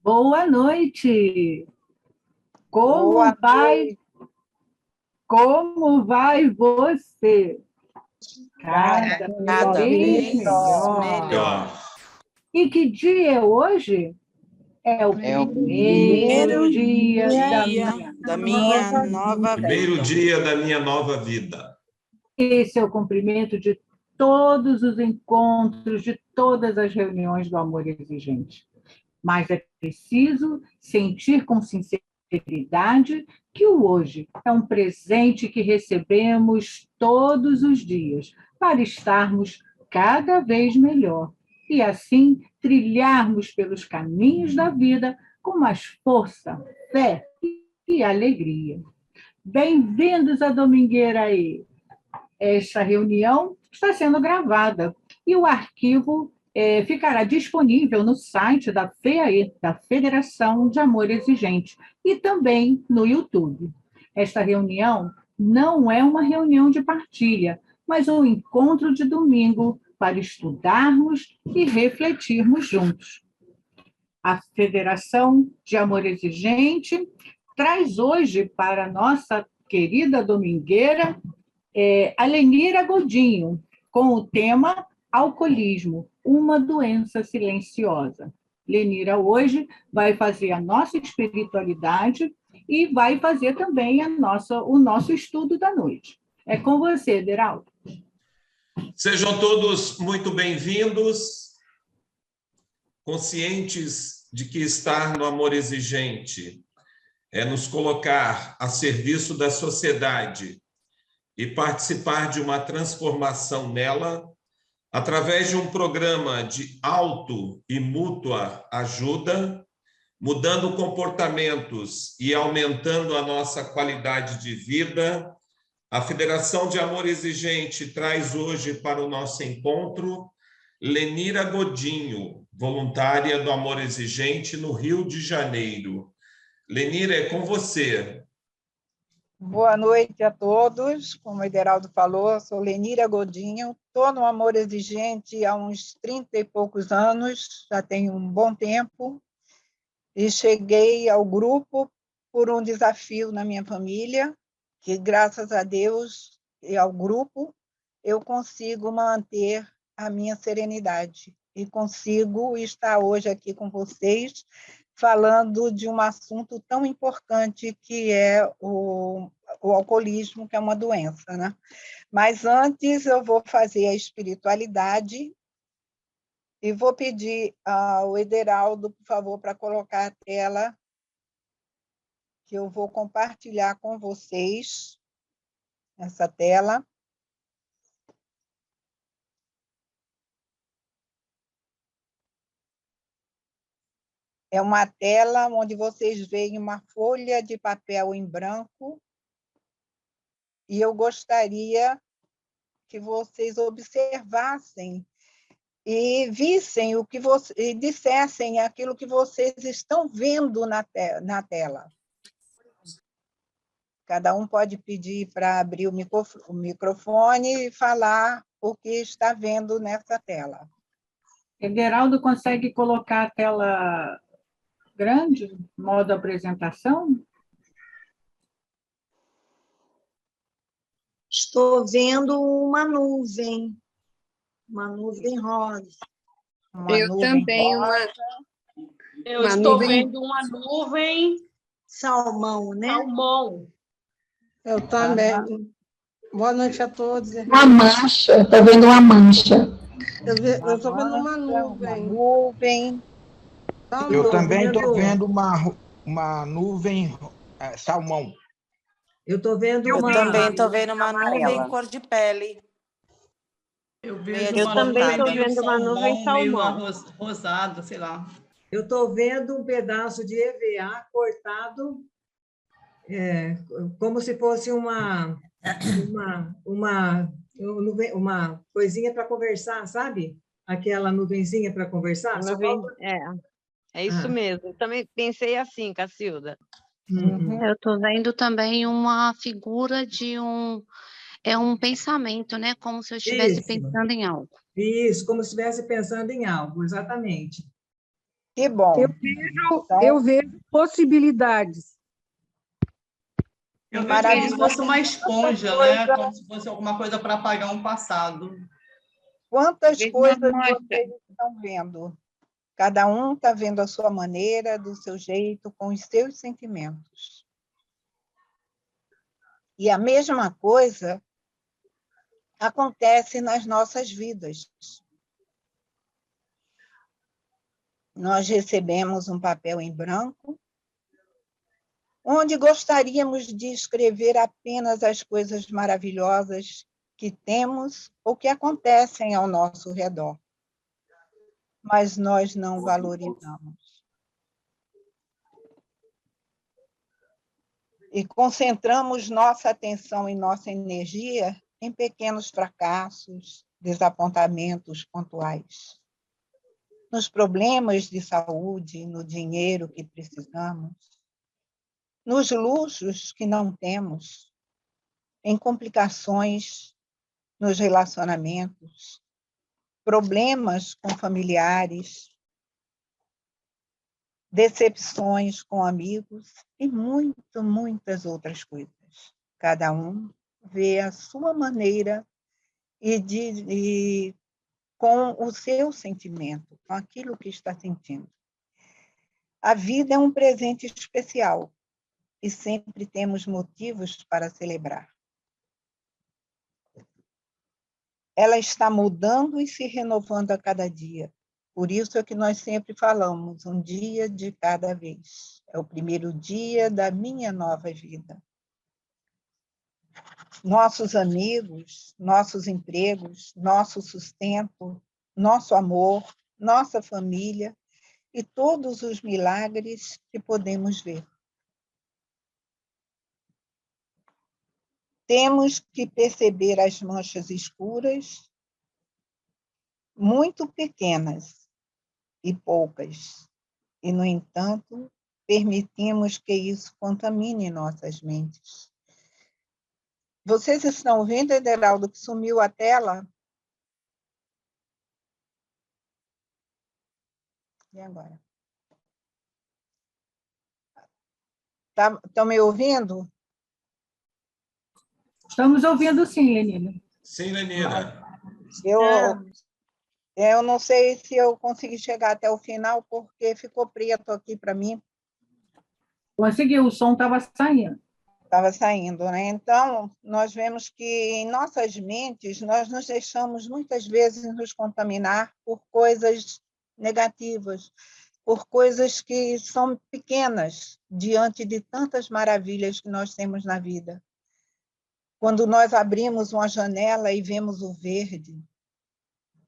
Boa noite. Boa noite. Como vai você? Cada vez melhor. E que dia é hoje? É o primeiro dia da minha nova vida. Primeiro dia da minha nova vida. Esse é o cumprimento de todos os encontros, de todas as reuniões do Amor Exigente. Mas é preciso sentir com sinceridade que o hoje é um presente que recebemos todos os dias para estarmos cada vez melhor e, assim, trilharmos pelos caminhos da vida com mais força, fé e alegria. Bem-vindos à Domingueira aí. Esta reunião está sendo gravada e o arquivo ficará disponível no site da FEAE, da Federação de Amor Exigente, e também no YouTube. Esta reunião não é uma reunião de partilha, mas um encontro de domingo para estudarmos e refletirmos juntos. A Federação de Amor Exigente traz hoje para a nossa querida domingueira a Lenira Godinho, com o tema Alcoolismo, uma doença silenciosa. Lenira hoje vai fazer a nossa espiritualidade e vai fazer também o nosso estudo da noite. É com você, Deraldo. Sejam todos muito bem-vindos, conscientes de que estar no amor exigente é nos colocar a serviço da sociedade e participar de uma transformação nela através de um programa de auto e mútua ajuda, mudando comportamentos e aumentando a nossa qualidade de vida. A Federação de Amor Exigente traz hoje para o nosso encontro Lenira Godinho, voluntária do Amor Exigente no Rio de Janeiro. Lenira, é com você. Boa noite a todos. Como o Ederaldo falou, sou Lenira Godinho, estou no Amor Exigente há uns 30 e poucos anos, já tenho um bom tempo, e cheguei ao grupo por um desafio na minha família, que graças a Deus e ao grupo eu consigo manter a minha serenidade e consigo estar hoje aqui com vocês falando de um assunto tão importante que é o alcoolismo, que é uma doença, né? Mas antes eu vou fazer a espiritualidade e vou pedir ao Ederaldo, por favor, para colocar a tela, que eu vou compartilhar com vocês essa tela. É uma tela onde vocês veem uma folha de papel em branco e eu gostaria que vocês observassem e vissem o que e dissessem aquilo que vocês estão vendo na tela. Cada um pode pedir para abrir o microfone e falar o que está vendo nessa tela. Ederaldo consegue colocar a tela grande, modo apresentação? Estou vendo uma nuvem rosa. Eu também, eu estou vendo uma nuvem salmão, né? Salmão. Eu também. Boa noite a todos. Uma mancha, estou vendo uma mancha. Eu estou vendo uma nuvem. Eu também estou vendo uma nuvem salmão. Eu também estou vendo uma nuvem cor de pele. Eu também estou vendo uma nuvem salmão. Meio rosada, sei lá. Eu estou vendo um pedaço de EVA cortado, como se fosse uma coisinha para conversar, sabe? Aquela nuvenzinha para conversar. É isso mesmo. Eu também pensei assim, Cacilda. Eu estou vendo também uma figura de um pensamento, né? Como se eu estivesse pensando em algo. Isso, como se estivesse pensando em algo, exatamente. Que bom. Eu vejo possibilidades. Eu vejo como se fosse uma esponja, né? Como se fosse alguma coisa para apagar um passado. Quantas coisas vocês estão vendo? Cada um está vendo a sua maneira, do seu jeito, com os seus sentimentos. E a mesma coisa acontece nas nossas vidas. Nós recebemos um papel em branco, onde gostaríamos de escrever apenas as coisas maravilhosas que temos ou que acontecem ao nosso redor. Mas nós não valorizamos. E concentramos nossa atenção e nossa energia em pequenos fracassos, desapontamentos pontuais, nos problemas de saúde, no dinheiro que precisamos, nos luxos que não temos, em complicações nos relacionamentos, problemas com familiares, decepções com amigos e muitas outras coisas. Cada um vê a sua maneira e com o seu sentimento, com aquilo que está sentindo. A vida é um presente especial e sempre temos motivos para celebrar. Ela está mudando e se renovando a cada dia. Por isso é que nós sempre falamos, um dia de cada vez. É o primeiro dia da minha nova vida. Nossos amigos, nossos empregos, nosso sustento, nosso amor, nossa família e todos os milagres que podemos ver. Temos que perceber as manchas escuras, muito pequenas e poucas, e, no entanto, permitimos que isso contamine nossas mentes. Vocês estão vendo, Ederaldo, que sumiu a tela? E agora? Estão me ouvindo? Estamos ouvindo sim, Lenina. Sim, Lenina. Eu não sei se eu consegui chegar até o final, porque ficou preto aqui para mim. Conseguiu, o som estava saindo. Estava saindo, né? Então, nós vemos que em nossas mentes, nós nos deixamos muitas vezes nos contaminar por coisas negativas, por coisas que são pequenas diante de tantas maravilhas que nós temos na vida. Quando nós abrimos uma janela e vemos o verde,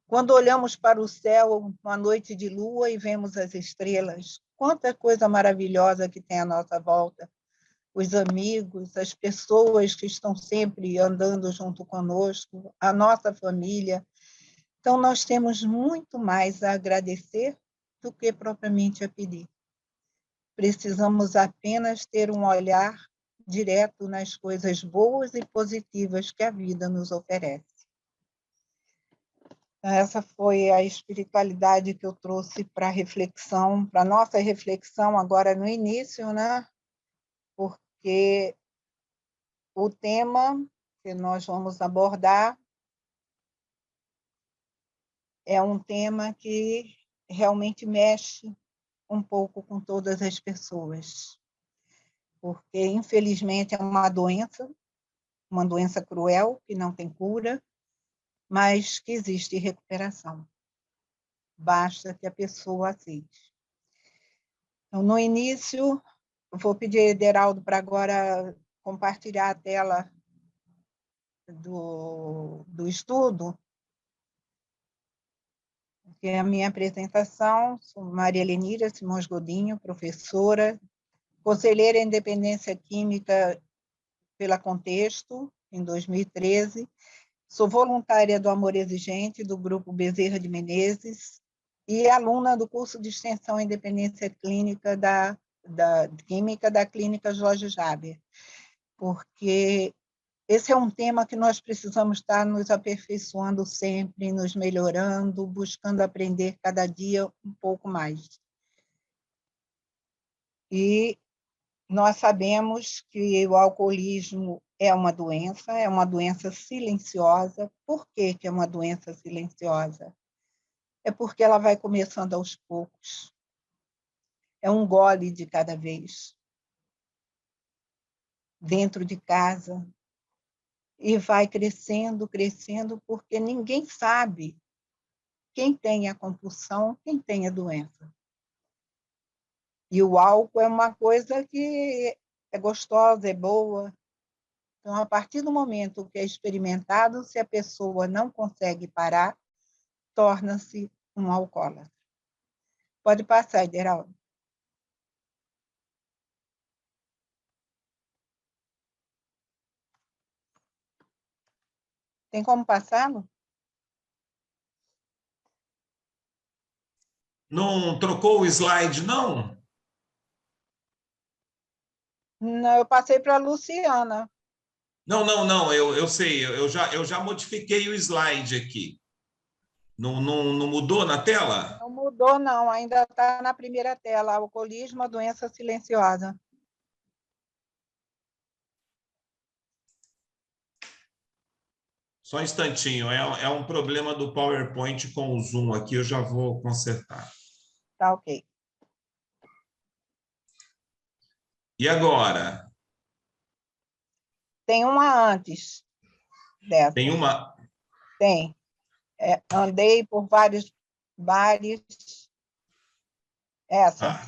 quando olhamos para o céu uma noite de lua e vemos as estrelas, quanta coisa maravilhosa que tem à nossa volta. Os amigos, as pessoas que estão sempre andando junto conosco, a nossa família. Então, nós temos muito mais a agradecer do que propriamente a pedir. Precisamos apenas ter um olhar direto nas coisas boas e positivas que a vida nos oferece. Essa foi a espiritualidade que eu trouxe para a reflexão, para a nossa reflexão agora no início, né? Porque o tema que nós vamos abordar é um tema que realmente mexe um pouco com todas as pessoas, porque, infelizmente, é uma doença cruel, que não tem cura, mas que existe recuperação. Basta que a pessoa aceite. Então, no início, eu vou pedir a Ederaldo para agora compartilhar a tela do estudo, que é a minha apresentação. Sou Maria Lenira Simões Godinho, professora, conselheira em Independência Química pela Contexto, em 2013. Sou voluntária do Amor Exigente, do Grupo Bezerra de Menezes, e aluna do curso de extensão em Independência Clínica da Química da Clínica Jorge Jaber, porque esse é um tema que nós precisamos estar nos aperfeiçoando sempre, nos melhorando, buscando aprender cada dia um pouco mais. E nós sabemos que o alcoolismo é uma doença silenciosa. Por que que é uma doença silenciosa? É porque ela vai começando aos poucos. É um gole de cada vez. Dentro de casa. E vai crescendo, crescendo, porque ninguém sabe quem tem a compulsão, quem tem a doença. E o álcool é uma coisa que é gostosa, é boa. Então, a partir do momento que é experimentado, se a pessoa não consegue parar, torna-se um alcoólatra. Pode passar, Ideraldo. Tem como passá-lo? Não trocou o slide, não? Não, eu passei para a Luciana. Não, eu sei, eu já modifiquei o slide aqui. Não mudou na tela? Não mudou, não, ainda está na primeira tela, alcoolismo, a doença silenciosa. Só um instantinho, é um problema do PowerPoint com o Zoom aqui, eu já vou consertar. Tá ok. E agora? Tem uma antes dessa. Tem uma? Tem. Andei por vários bares. Essa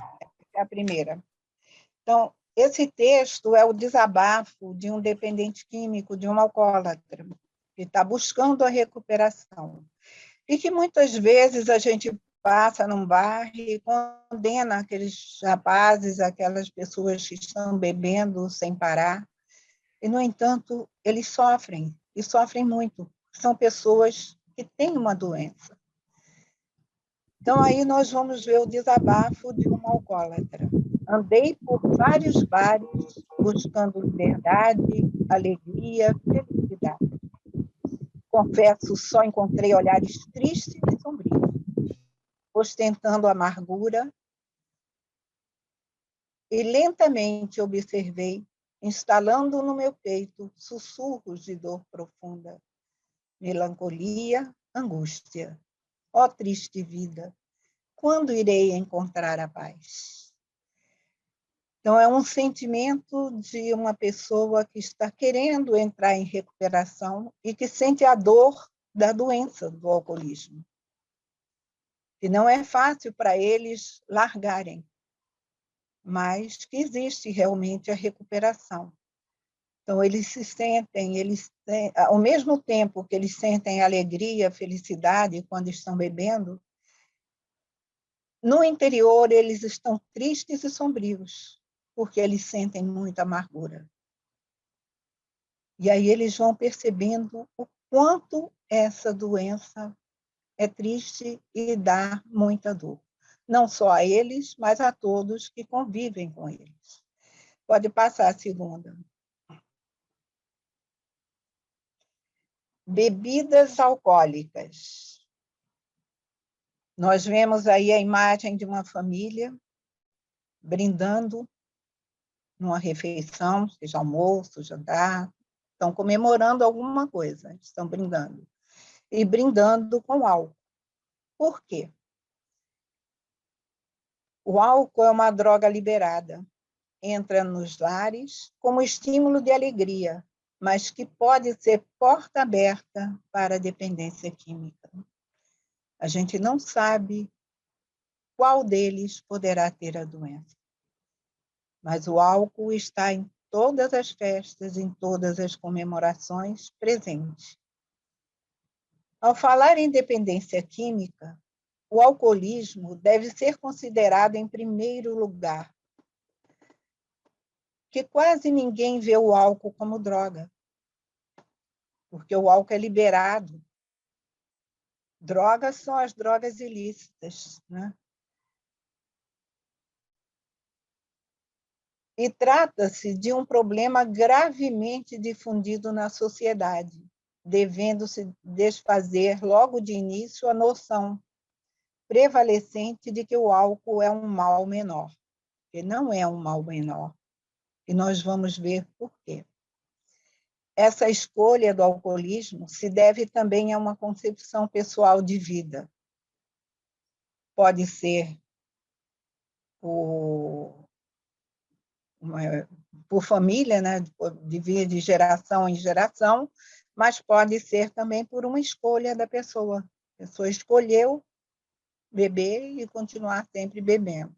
é a primeira. Então, esse texto é o desabafo de um dependente químico, de um alcoólatra, que está buscando a recuperação. E que muitas vezes a gente passa num bar e condena aqueles rapazes, aquelas pessoas que estão bebendo sem parar. E, no entanto, eles sofrem, e sofrem muito. São pessoas que têm uma doença. Então, aí nós vamos ver o desabafo de um alcoólatra. Andei por vários bares buscando liberdade, alegria, felicidade. Confesso, só encontrei olhares tristes e sombrios, ostentando amargura, e lentamente observei, instalando no meu peito sussurros de dor profunda, melancolia, angústia. Ó triste vida, quando irei encontrar a paz? Então, é um sentimento de uma pessoa que está querendo entrar em recuperação e que sente a dor da doença do alcoolismo. E não é fácil para eles largarem, mas que existe realmente a recuperação. Então, eles se sentem, ao mesmo tempo que eles sentem alegria, felicidade quando estão bebendo, no interior eles estão tristes e sombrios, porque eles sentem muita amargura. E aí eles vão percebendo o quanto essa doença é triste e dá muita dor. Não só a eles, mas a todos que convivem com eles. Pode passar a segunda. Bebidas alcoólicas. Nós vemos aí a imagem de uma família brindando numa refeição, seja almoço, jantar, estão comemorando alguma coisa, estão brindando. E brindando com álcool. Por quê? O álcool é uma droga liberada. Entra nos lares como estímulo de alegria, mas que pode ser porta aberta para a dependência química. A gente não sabe qual deles poderá ter a doença. Mas o álcool está em todas as festas, em todas as comemorações, presente. Ao falar em dependência química, o alcoolismo deve ser considerado em primeiro lugar, porque quase ninguém vê o álcool como droga, porque o álcool é liberado. Drogas são as drogas ilícitas, né? E trata-se de um problema gravemente difundido na sociedade, devendo se desfazer logo de início a noção prevalecente de que o álcool é um mal menor, porque não é um mal menor. E nós vamos ver por quê. Essa escolha do alcoolismo se deve também a uma concepção pessoal de vida. Pode ser por família, né, de vir de geração em geração, mas pode ser também por uma escolha da pessoa. A pessoa escolheu beber e continuar sempre bebendo.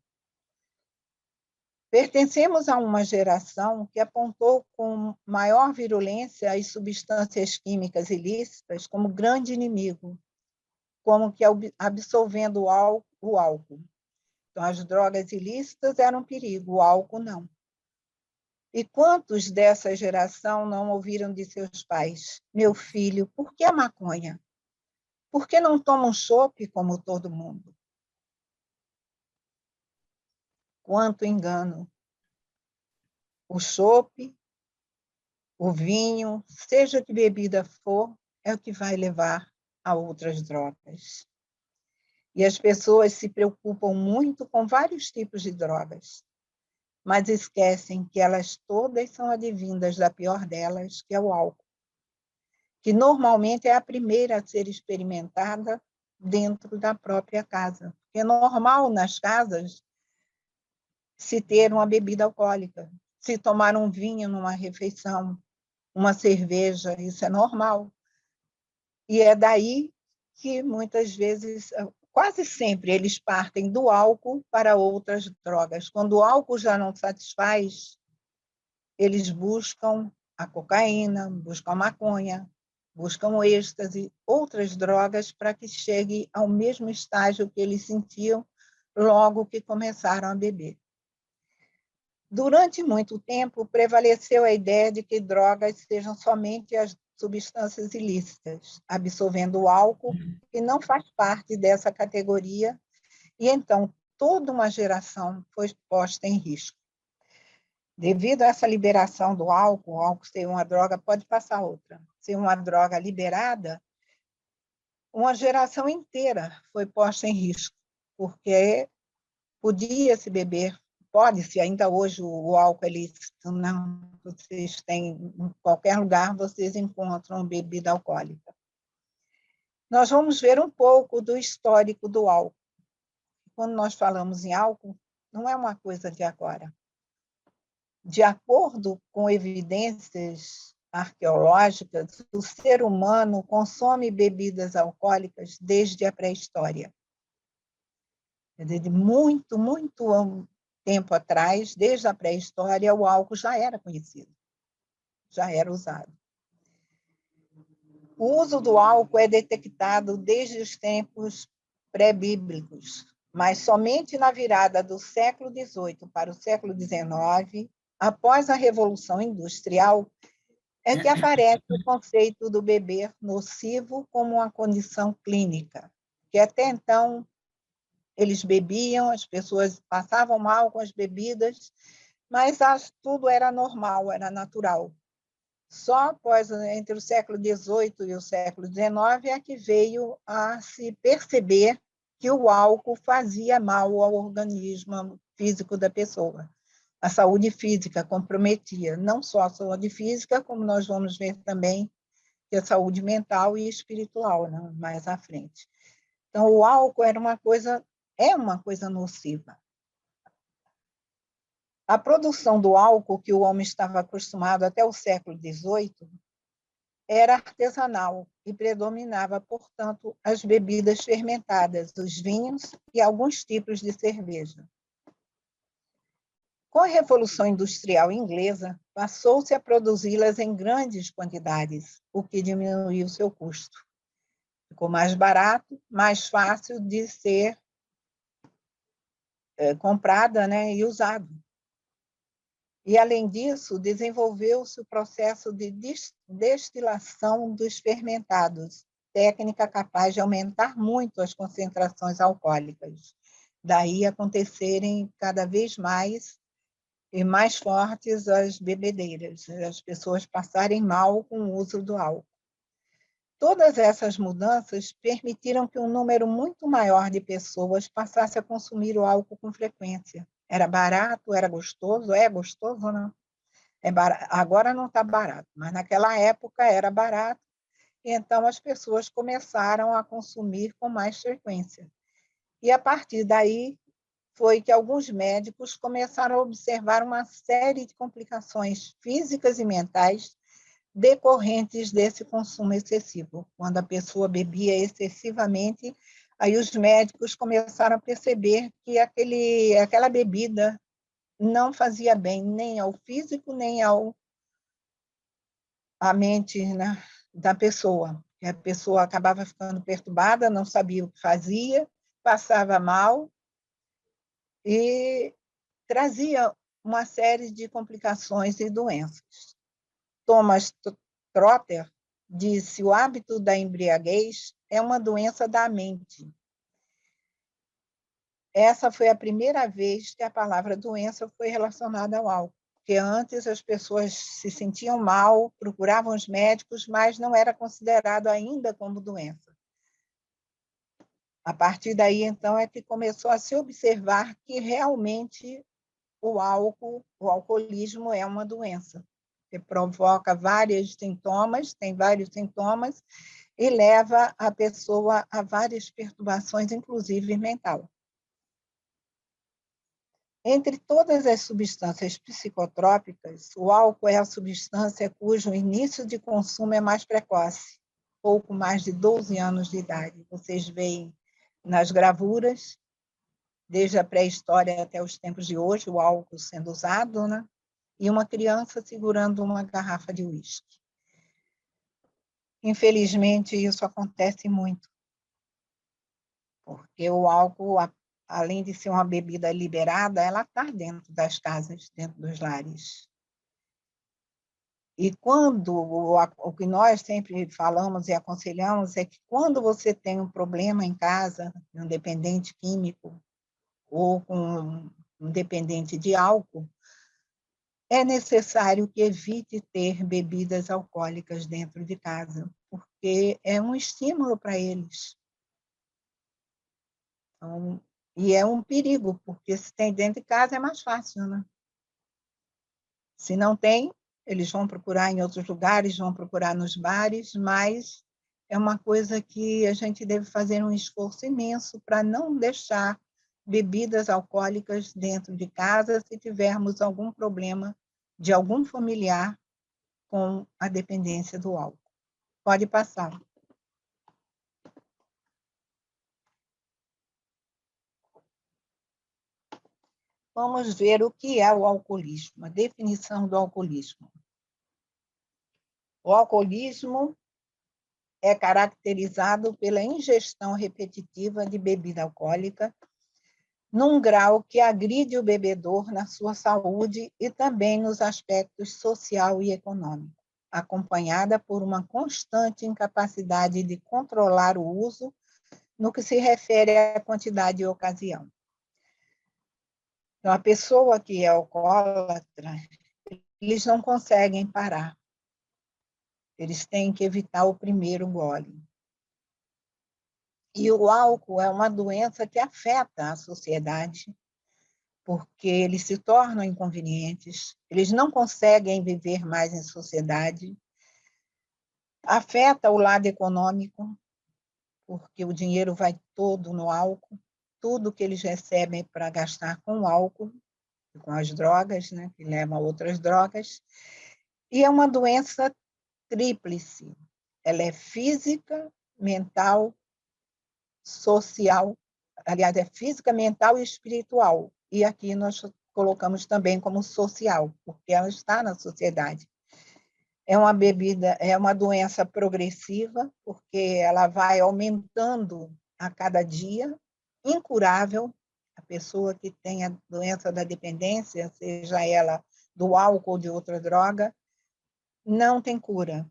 Pertencemos a uma geração que apontou com maior virulência as substâncias químicas ilícitas como grande inimigo, como que absolvendo o álcool. Então, as drogas ilícitas eram um perigo, o álcool não. E quantos dessa geração não ouviram de seus pais: meu filho, por que a maconha? Por que não toma um chope como todo mundo? Quanto engano! O chope, o vinho, seja que bebida for, é o que vai levar a outras drogas. E as pessoas se preocupam muito com vários tipos de drogas, mas esquecem que elas todas são advindas da pior delas, que é o álcool, que normalmente é a primeira a ser experimentada dentro da própria casa. É normal nas casas se ter uma bebida alcoólica, se tomar um vinho numa refeição, uma cerveja, isso é normal. E é daí que muitas vezes, quase sempre, eles partem do álcool para outras drogas. Quando o álcool já não satisfaz, eles buscam a cocaína, buscam a maconha, buscam o êxtase, outras drogas para que chegue ao mesmo estágio que eles sentiam logo que começaram a beber. Durante muito tempo, prevaleceu a ideia de que drogas sejam somente as substâncias ilícitas, absolvendo o álcool, que não faz parte dessa categoria, e então toda uma geração foi posta em risco. Devido a essa liberação do álcool, o álcool ser uma droga, pode passar outra, ser uma droga liberada, uma geração inteira foi posta em risco, porque podia-se beber, pode-se, ainda hoje o álcool é lícito, não, vocês têm, em qualquer lugar vocês encontram bebida alcoólica. Nós vamos ver um pouco do histórico do álcool. Quando nós falamos em álcool, não é uma coisa de agora. De acordo com evidências arqueológicas, o ser humano consome bebidas alcoólicas desde a pré-história. De muito, muito tempo atrás, desde a pré-história, o álcool já era conhecido, já era usado. O uso do álcool é detectado desde os tempos pré-bíblicos, mas somente na virada do século XVIII para o século XIX, após a Revolução Industrial, é que aparece o conceito do beber nocivo como uma condição clínica, que até então eles bebiam, as pessoas passavam mal com as bebidas, mas tudo era normal, era natural. Só após, entre o século XVIII e o século XIX, é que veio a se perceber que o álcool fazia mal ao organismo físico da pessoa. A saúde física comprometia, não só a saúde física, como nós vamos ver também que a saúde mental e espiritual, né, mais à frente. Então, o álcool é uma coisa nociva. A produção do álcool que o homem estava acostumado até o século XVIII era artesanal e predominava, portanto, as bebidas fermentadas, os vinhos e alguns tipos de cerveja. Com a Revolução Industrial Inglesa, passou-se a produzi-las em grandes quantidades, o que diminuiu seu custo. Ficou mais barato, mais fácil de ser comprada, né, e usado. E, além disso, desenvolveu-se o processo de destilação dos fermentados, técnica capaz de aumentar muito as concentrações alcoólicas. Daí acontecerem cada vez mais e mais fortes as bebedeiras, as pessoas passarem mal com o uso do álcool. Todas essas mudanças permitiram que um número muito maior de pessoas passasse a consumir o álcool com frequência, Era barato, era gostoso, é gostoso, não? Agora não está barato, mas naquela época era barato, e então as pessoas começaram a consumir com mais frequência. E a partir daí foi que alguns médicos começaram a observar uma série de complicações físicas e mentais decorrentes desse consumo excessivo. Quando a pessoa bebia excessivamente, aí os médicos começaram a perceber que aquela bebida não fazia bem nem ao físico, nem à mente, né, da pessoa. A pessoa acabava ficando perturbada, não sabia o que fazia, passava mal e trazia uma série de complicações e doenças. Thomas Trotter disse: o hábito da embriaguez é uma doença da mente. Essa foi a primeira vez que a palavra doença foi relacionada ao álcool, porque antes as pessoas se sentiam mal, procuravam os médicos, mas não era considerado ainda como doença. A partir daí, então, é que começou a se observar que realmente o alcoolismo é uma doença, que provoca tem vários sintomas, e leva a pessoa a várias perturbações, inclusive mental. Entre todas as substâncias psicotrópicas, o álcool é a substância cujo início de consumo é mais precoce, pouco mais de 12 anos de idade. Vocês veem nas gravuras, desde a pré-história até os tempos de hoje, o álcool sendo usado, né? E uma criança segurando uma garrafa de uísque. Infelizmente, isso acontece muito, porque o álcool, além de ser uma bebida liberada, ela está dentro das casas, dentro dos lares. E quando, o que nós sempre falamos e aconselhamos é que quando você tem um problema em casa, um dependente químico ou com um dependente de álcool, é necessário que evite ter bebidas alcoólicas dentro de casa, porque é um estímulo para eles. Então, e é um perigo, porque se tem dentro de casa é mais fácil, né? Se não tem, eles vão procurar em outros lugares, vão procurar nos bares, mas é uma coisa que a gente deve fazer um esforço imenso para não deixar bebidas alcoólicas dentro de casa se tivermos algum problema de algum familiar com a dependência do álcool. Pode passar. Vamos ver o que é o alcoolismo, a definição do alcoolismo. O alcoolismo é caracterizado pela ingestão repetitiva de bebida alcoólica num grau que agride o bebedor na sua saúde e também nos aspectos social e econômico, acompanhada por uma constante incapacidade de controlar o uso no que se refere à quantidade e ocasião. Então, a pessoa que é alcoólatra, eles não conseguem parar. Eles têm que evitar o primeiro gole. E o álcool é uma doença que afeta a sociedade, porque eles se tornam inconvenientes, eles não conseguem viver mais em sociedade. Afeta o lado econômico, porque o dinheiro vai todo no álcool, tudo que eles recebem para gastar com o álcool, com as drogas, né, que levam a outras drogas. E é uma doença tríplice. Ela é física, mental, social, aliás, é física, mental e espiritual. E aqui nós colocamos também como social, porque ela está na sociedade. É uma doença progressiva, porque ela vai aumentando a cada dia, incurável. A pessoa que tem a doença da dependência, seja ela do álcool ou de outra droga, não tem cura.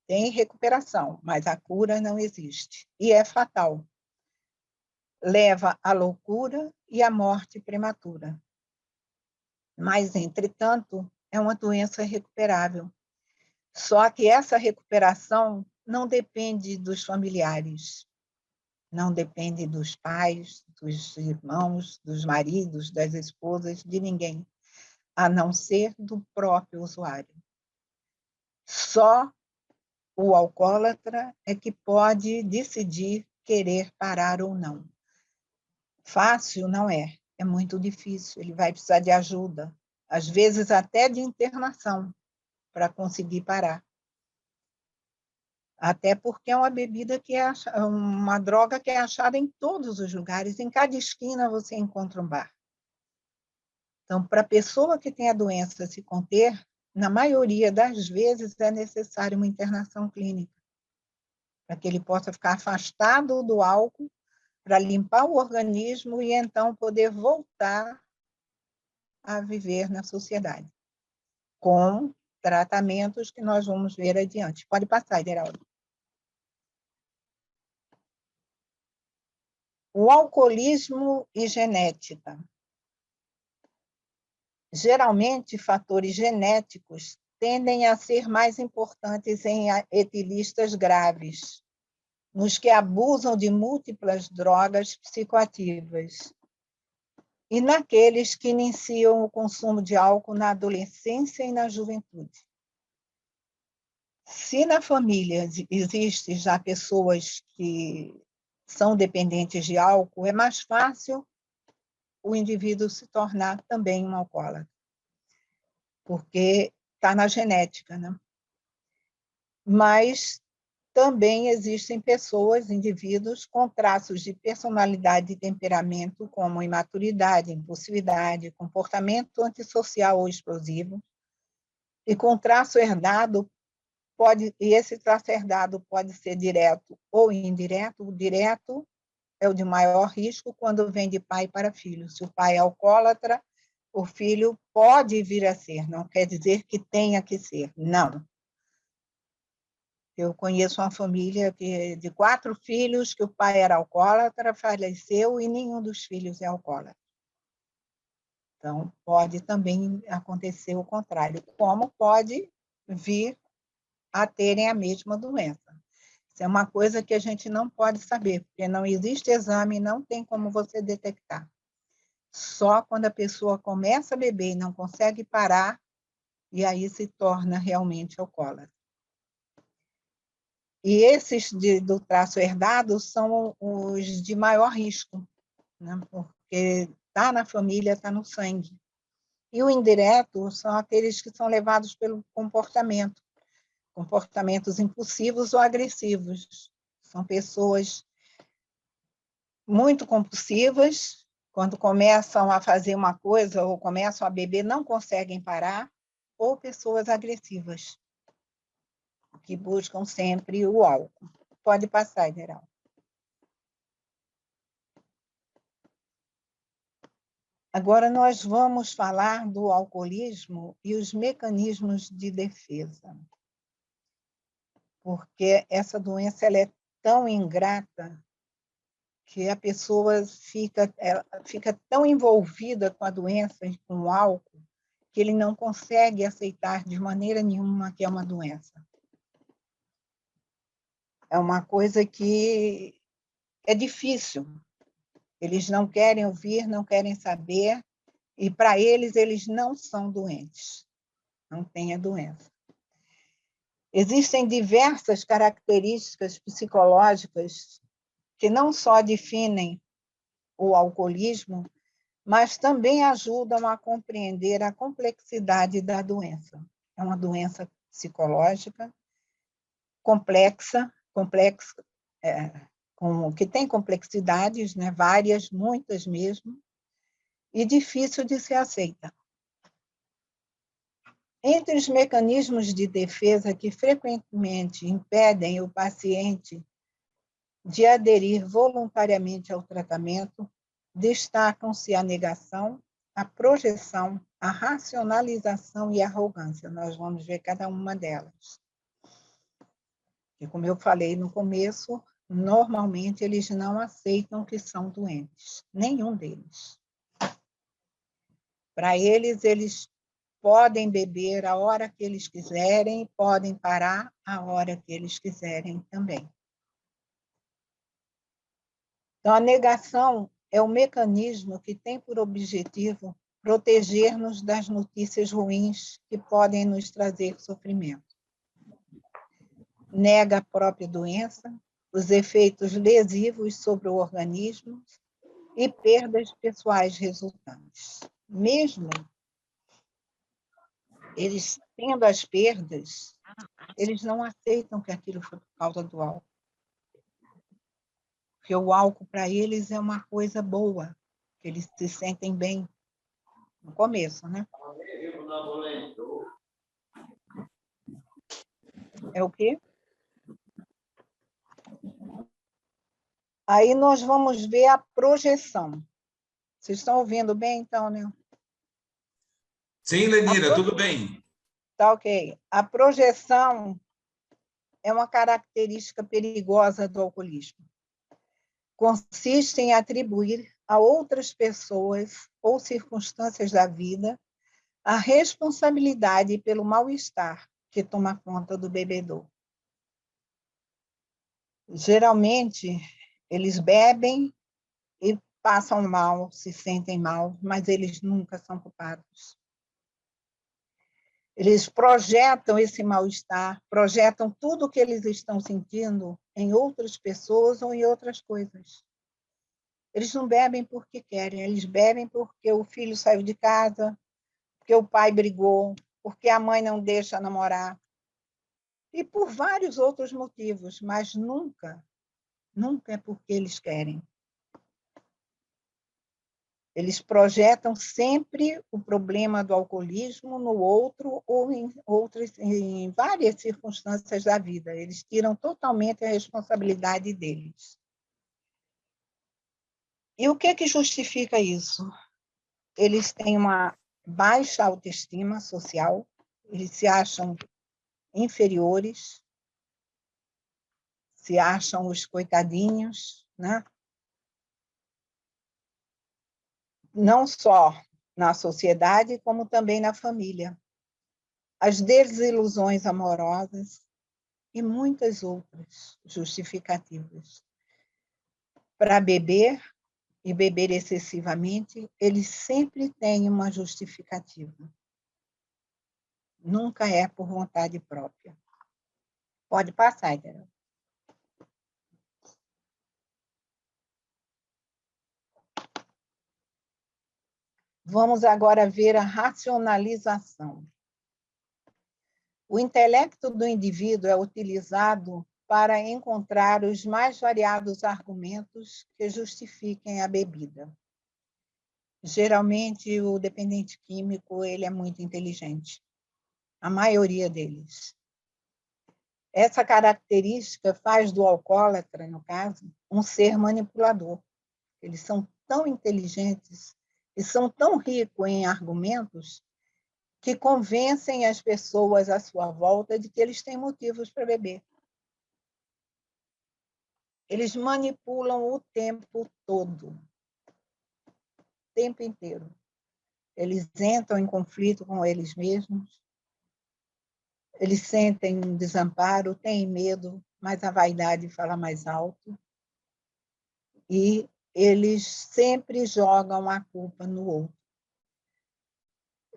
Tem recuperação, mas a cura não existe. E é fatal. Leva à loucura e à morte prematura. Mas, entretanto, é uma doença recuperável. Só que essa recuperação não depende dos familiares, não depende dos pais, dos irmãos, dos maridos, das esposas, de ninguém, a não ser do próprio usuário. Só o alcoólatra é que pode decidir querer parar ou não. Fácil não é, é muito difícil, ele vai precisar de ajuda, às vezes até de internação, para conseguir parar. Até porque é uma bebida que é uma droga que é achada em todos os lugares, em cada esquina você encontra um bar. Então, para a pessoa que tem a doença se conter, na maioria das vezes é necessário uma internação clínica, para que ele possa ficar afastado do álcool, para limpar o organismo e então poder voltar a viver na sociedade, com tratamentos que nós vamos ver adiante. Pode passar, Geraldo. O alcoolismo e genética. Geralmente, fatores genéticos tendem a ser mais importantes em etilistas graves, nos que abusam de múltiplas drogas psicoativas, e naqueles que iniciam o consumo de álcool na adolescência e na juventude. Se na família existem já pessoas que são dependentes de álcool, é mais fácil o indivíduo se tornar também um alcoólatra, porque está na genética, né? Mas também existem pessoas, indivíduos, com traços de personalidade e temperamento, como imaturidade, impulsividade, comportamento antissocial ou explosivo, e com traço herdado, e esse traço herdado pode ser direto ou indireto. O direto é o de maior risco quando vem de pai para filho. Se o pai é alcoólatra, o filho pode vir a ser, não quer dizer que tenha que ser, não. Eu conheço uma família de 4 filhos, que o pai era alcoólatra, faleceu, e nenhum dos filhos é alcoólatra. Então, pode também acontecer o contrário, como pode vir a terem a mesma doença. Isso é uma coisa que a gente não pode saber, porque não existe exame, não tem como você detectar. Só quando a pessoa começa a beber e não consegue parar, e aí se torna realmente alcoólatra. E esses do traço herdado são os de maior risco, né? Porque está na família, está no sangue. E o indireto são aqueles que são levados pelo comportamento, comportamentos impulsivos ou agressivos. São pessoas muito compulsivas, quando começam a fazer uma coisa ou começam a beber, não conseguem parar, ou pessoas agressivas, que buscam sempre o álcool. Pode passar, Geraldo. Agora nós vamos falar do alcoolismo e os mecanismos de defesa. Porque essa doença ela é tão ingrata que a pessoa fica tão envolvida com a doença e com o álcool que ele não consegue aceitar de maneira nenhuma que é uma doença. É uma coisa que é difícil. Eles não querem ouvir, não querem saber, e para eles não são doentes. Não têm a doença. Existem diversas características psicológicas que não só definem o alcoolismo, mas também ajudam a compreender a complexidade da doença. É uma doença psicológica complexa, que tem complexidades, né, várias, muitas mesmo, e difícil de ser aceita. Entre os mecanismos de defesa que frequentemente impedem o paciente de aderir voluntariamente ao tratamento, destacam-se a negação, a projeção, a racionalização e a arrogância. Nós vamos ver cada uma delas. E como eu falei no começo, normalmente eles não aceitam que são doentes, nenhum deles. Para eles podem beber a hora que eles quiserem, podem parar a hora que eles quiserem também. Então, a negação é o mecanismo que tem por objetivo proteger-nos das notícias ruins que podem nos trazer sofrimento. Nega a própria doença, os efeitos lesivos sobre o organismo e perdas pessoais resultantes. Mesmo eles tendo as perdas, eles não aceitam que aquilo foi por causa do álcool. Porque o álcool, para eles, é uma coisa boa, que eles se sentem bem no começo, né? É o quê? Aí nós vamos ver a projeção. Vocês estão ouvindo bem, então, né? Sim, Lenira, tudo bem. Tá ok. A projeção é uma característica perigosa do alcoolismo. Consiste em atribuir a outras pessoas ou circunstâncias da vida a responsabilidade pelo mal-estar que toma conta do bebedor. Geralmente, eles bebem e passam mal, se sentem mal, mas eles nunca são culpados. Eles projetam esse mal-estar, projetam tudo o que eles estão sentindo em outras pessoas ou em outras coisas. Eles não bebem porque querem, eles bebem porque o filho saiu de casa, porque o pai brigou, porque a mãe não deixa namorar, e por vários outros motivos, mas nunca é porque eles querem. Eles projetam sempre o problema do alcoolismo no outro ou em várias circunstâncias da vida. Eles tiram totalmente a responsabilidade deles. E o que justifica isso? Eles têm uma baixa autoestima social, eles se acham inferiores, se acham os coitadinhos, né? Não só na sociedade, como também na família. As desilusões amorosas e muitas outras justificativas. Para beber e beber excessivamente, eles sempre têm uma justificativa. Nunca é por vontade própria. Pode passar, Idera. Vamos agora ver a racionalização. O intelecto do indivíduo é utilizado para encontrar os mais variados argumentos que justifiquem a bebida. Geralmente, o dependente químico ele é muito inteligente. A maioria deles. Essa característica faz do alcoólatra, no caso, um ser manipulador. Eles são tão inteligentes e são tão ricos em argumentos que convencem as pessoas à sua volta de que eles têm motivos para beber. Eles manipulam o tempo todo, o tempo inteiro. Eles entram em conflito com eles mesmos, eles sentem um desamparo, têm medo, mas a vaidade fala mais alto. E eles sempre jogam a culpa no outro.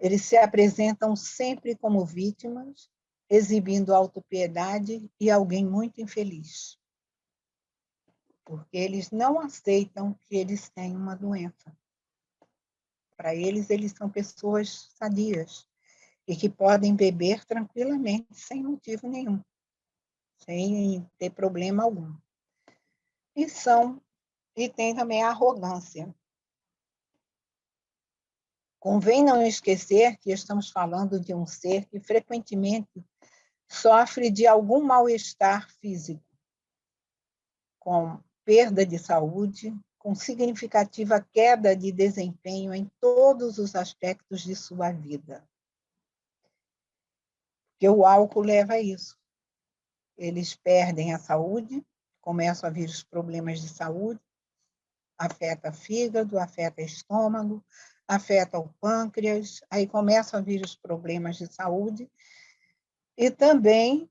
Eles se apresentam sempre como vítimas, exibindo autopiedade e alguém muito infeliz. Porque eles não aceitam que eles têm uma doença. Para eles, eles são pessoas sadias e que podem beber tranquilamente, sem motivo nenhum, sem ter problema algum. E tem também a arrogância. Convém não esquecer que estamos falando de um ser que frequentemente sofre de algum mal-estar físico, com perda de saúde, com significativa queda de desempenho em todos os aspectos de sua vida. Porque o álcool leva a isso. Eles perdem a saúde, começam a vir os problemas de saúde, afeta fígado, afeta estômago, afeta o pâncreas, aí começam a vir os problemas de saúde e também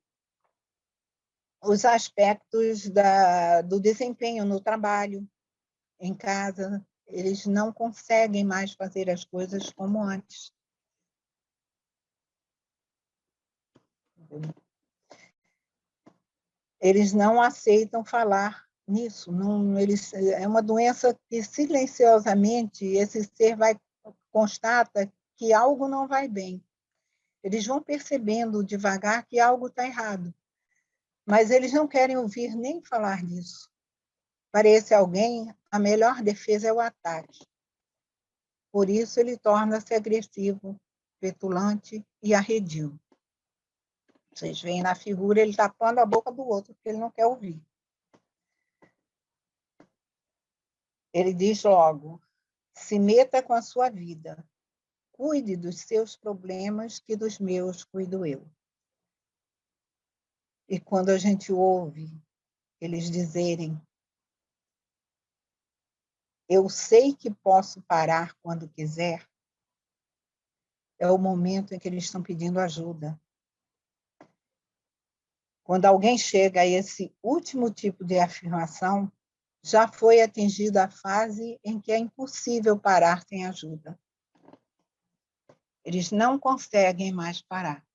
os aspectos do desempenho no trabalho, em casa, eles não conseguem mais fazer as coisas como antes. Eles não aceitam falar nisso. Não, é uma doença que, silenciosamente, esse ser constata que algo não vai bem. Eles vão percebendo devagar que algo está errado, mas eles não querem ouvir nem falar disso. Para esse alguém, a melhor defesa é o ataque. Por isso, ele torna-se agressivo, petulante e arredio. Vocês veem na figura ele tapando a boca do outro, porque ele não quer ouvir. Ele diz logo: se meta com a sua vida. Cuide dos seus problemas, que dos meus cuido eu. E quando a gente ouve eles dizerem: eu sei que posso parar quando quiser, é o momento em que eles estão pedindo ajuda. Quando alguém chega a esse último tipo de afirmação, já foi atingida a fase em que é impossível parar sem ajuda. Eles não conseguem mais parar.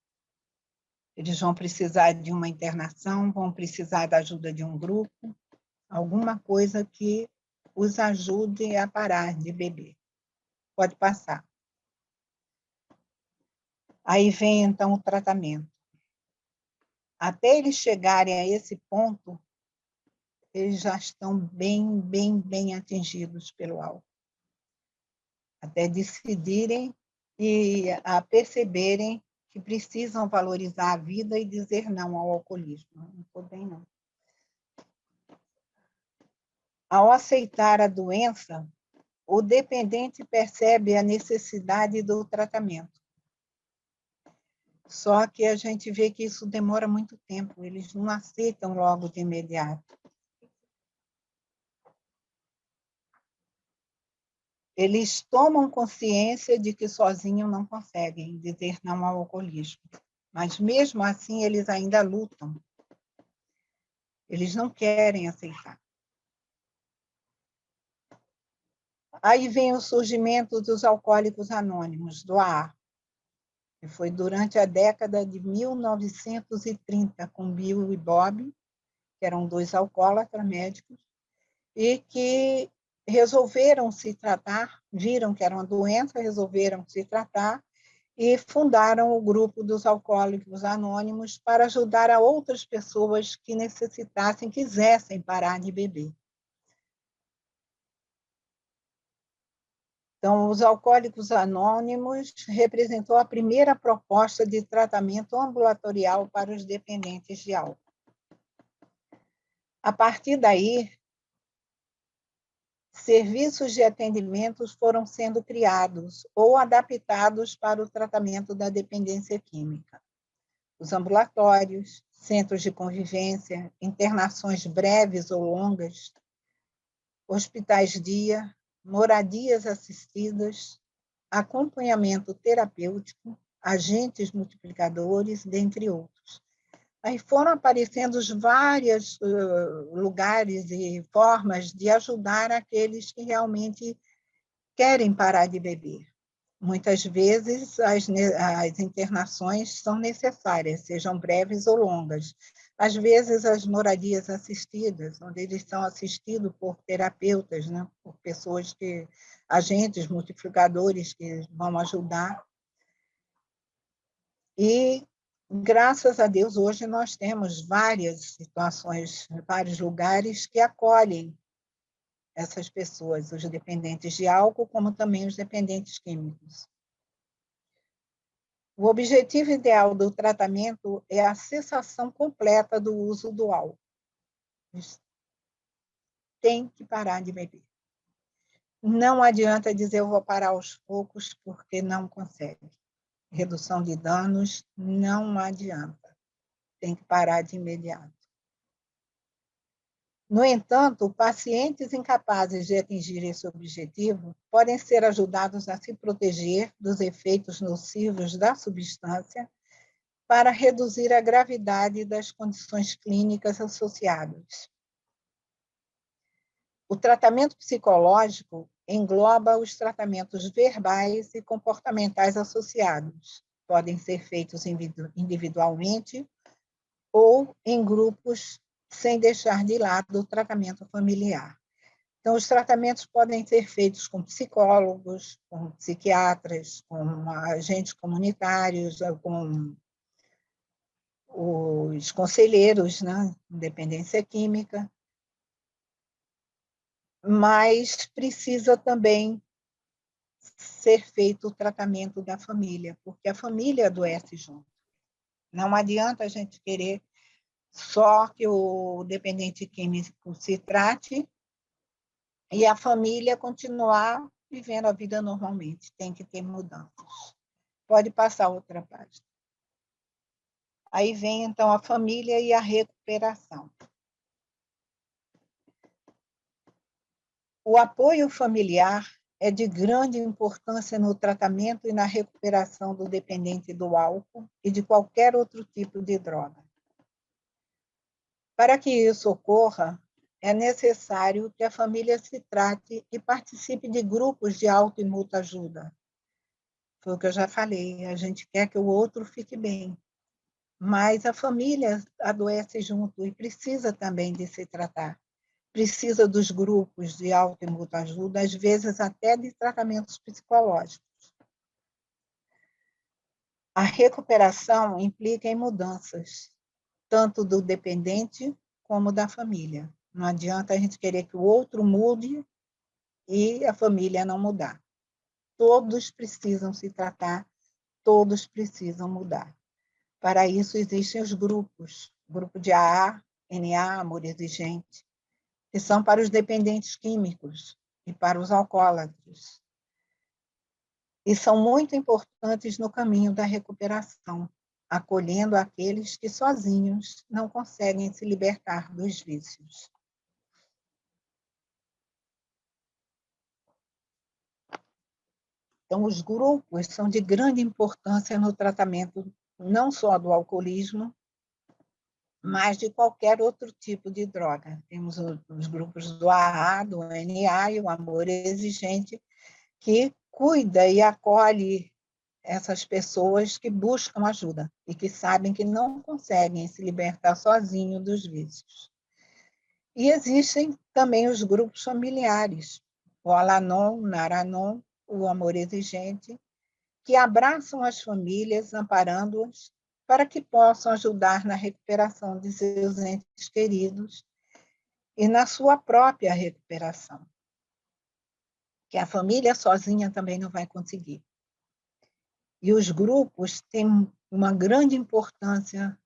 Eles vão precisar de uma internação, vão precisar da ajuda de um grupo, alguma coisa que os ajude a parar de beber. Pode passar. Aí vem, então, o tratamento. Até eles chegarem a esse ponto, eles já estão bem atingidos pelo álcool. Até decidirem e a perceberem que precisam valorizar a vida e dizer não ao alcoolismo. Não estou bem, não. Ao aceitar a doença, o dependente percebe a necessidade do tratamento. Só que a gente vê que isso demora muito tempo, eles não aceitam logo de imediato. Eles tomam consciência de que sozinhos não conseguem dizer não ao alcoolismo, mas mesmo assim eles ainda lutam. Eles não querem aceitar. Aí vem o surgimento dos alcoólicos anônimos, do AA, que foi durante a década de 1930, com Bill e Bob, que eram 2 alcoólatras médicos, e que resolveram se tratar, viram que era uma doença, resolveram se tratar, e fundaram o grupo dos Alcoólicos Anônimos para ajudar a outras pessoas que necessitassem, quisessem parar de beber. Então, os Alcoólicos Anônimos representou a primeira proposta de tratamento ambulatorial para os dependentes de álcool. A partir daí, serviços de atendimentos foram sendo criados ou adaptados para o tratamento da dependência química. Os ambulatórios, centros de convivência, internações breves ou longas, hospitais-dia, moradias assistidas, acompanhamento terapêutico, agentes multiplicadores, dentre outros. Aí foram aparecendo vários lugares e formas de ajudar aqueles que realmente querem parar de beber. Muitas vezes as internações são necessárias, sejam breves ou longas. Às vezes as moradias assistidas, onde eles são assistidos por terapeutas, né? Por pessoas agentes multiplicadores que vão ajudar. E graças a Deus, hoje nós temos várias situações, vários lugares que acolhem essas pessoas, os dependentes de álcool, como também os dependentes químicos. O objetivo ideal do tratamento é a cessação completa do uso do álcool. Tem que parar de beber. Não adianta dizer eu vou parar aos poucos, porque não consegue. Redução de danos não adianta. Tem que parar de imediato. No entanto, pacientes incapazes de atingir esse objetivo podem ser ajudados a se proteger dos efeitos nocivos da substância para reduzir a gravidade das condições clínicas associadas. O tratamento psicológico engloba os tratamentos verbais e comportamentais associados. Podem ser feitos individualmente ou em grupos, sem deixar de lado o tratamento familiar. Então, os tratamentos podem ser feitos com psicólogos, com psiquiatras, com agentes comunitários, com os conselheiros, né, dependência química, mas precisa também ser feito o tratamento da família, porque a família adoece junto. Não adianta a gente querer só que o dependente químico se trate e a família continuar vivendo a vida normalmente. Tem que ter mudanças. Pode passar outra página. Aí vem, então, a família e a recuperação. O apoio familiar é de grande importância no tratamento e na recuperação do dependente do álcool e de qualquer outro tipo de droga. Para que isso ocorra, é necessário que a família se trate e participe de grupos de auto e mútua ajuda. Foi o que eu já falei, a gente quer que o outro fique bem, mas a família adoece junto e precisa também de se tratar. Precisa dos grupos de auto e mútua ajuda, às vezes até de tratamentos psicológicos. A recuperação implica em mudanças, tanto do dependente como da família. Não adianta a gente querer que o outro mude e a família não mudar. Todos precisam se tratar, todos precisam mudar. Para isso existem os grupos, grupo de AA, NA, Amor Exigente, que são para os dependentes químicos e para os alcoólatras. E são muito importantes no caminho da recuperação, acolhendo aqueles que sozinhos não conseguem se libertar dos vícios. Então, os grupos são de grande importância no tratamento não só do alcoolismo, mas de qualquer outro tipo de droga. Temos os grupos do AA, do NA e o Amor Exigente, que cuida e acolhe essas pessoas que buscam ajuda e que sabem que não conseguem se libertar sozinhos dos vícios. E existem também os grupos familiares, o Alanon, Naranon, o Amor Exigente, que abraçam as famílias, amparando-as, para que possam ajudar na recuperação de seus entes queridos e na sua própria recuperação, que a família sozinha também não vai conseguir. E os grupos têm uma grande importância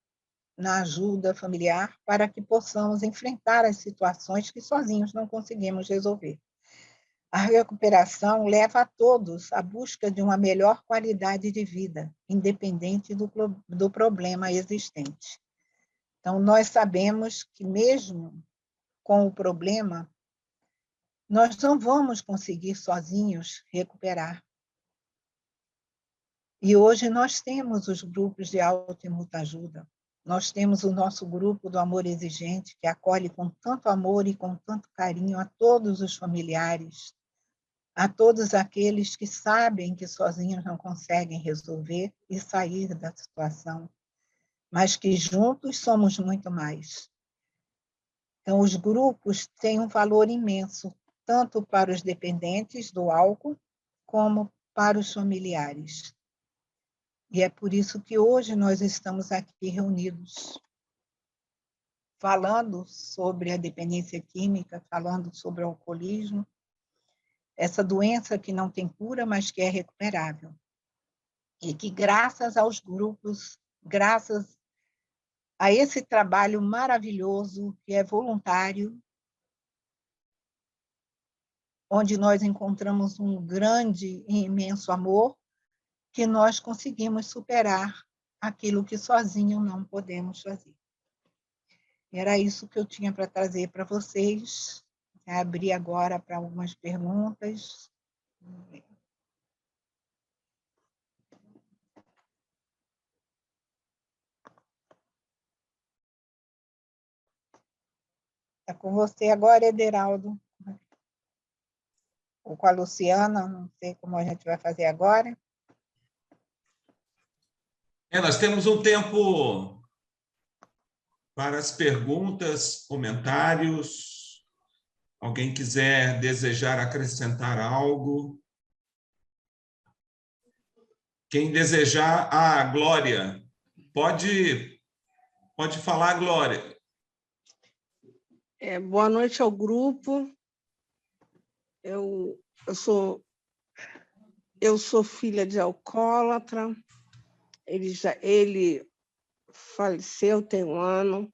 na ajuda familiar para que possamos enfrentar as situações que sozinhos não conseguimos resolver. A recuperação leva a todos à busca de uma melhor qualidade de vida, independente do problema existente. Então, nós sabemos que mesmo com o problema, nós não vamos conseguir sozinhos recuperar. E hoje nós temos os grupos de auto e mútua ajuda. Nós temos o nosso grupo do Amor Exigente, que acolhe com tanto amor e com tanto carinho a todos os familiares, a todos aqueles que sabem que sozinhos não conseguem resolver e sair da situação, mas que juntos somos muito mais. Então, os grupos têm um valor imenso, tanto para os dependentes do álcool, como para os familiares. E é por isso que hoje nós estamos aqui reunidos, falando sobre a dependência química, falando sobre o alcoolismo, essa doença que não tem cura, mas que é recuperável. E que, graças aos grupos, graças a esse trabalho maravilhoso, que é voluntário, onde nós encontramos um grande e imenso amor, que nós conseguimos superar aquilo que sozinho não podemos fazer. Era isso que eu tinha para trazer para vocês. Vou abrir agora para algumas perguntas. É com você agora, Ederaldo. pouco com a Luciana, não sei como a gente vai fazer agora. Nós temos um tempo para as perguntas, comentários. Alguém quiser desejar acrescentar algo? Quem desejar, Glória, pode falar, Glória. Boa noite ao grupo. Eu sou filha de alcoólatra. Ele faleceu tem um ano,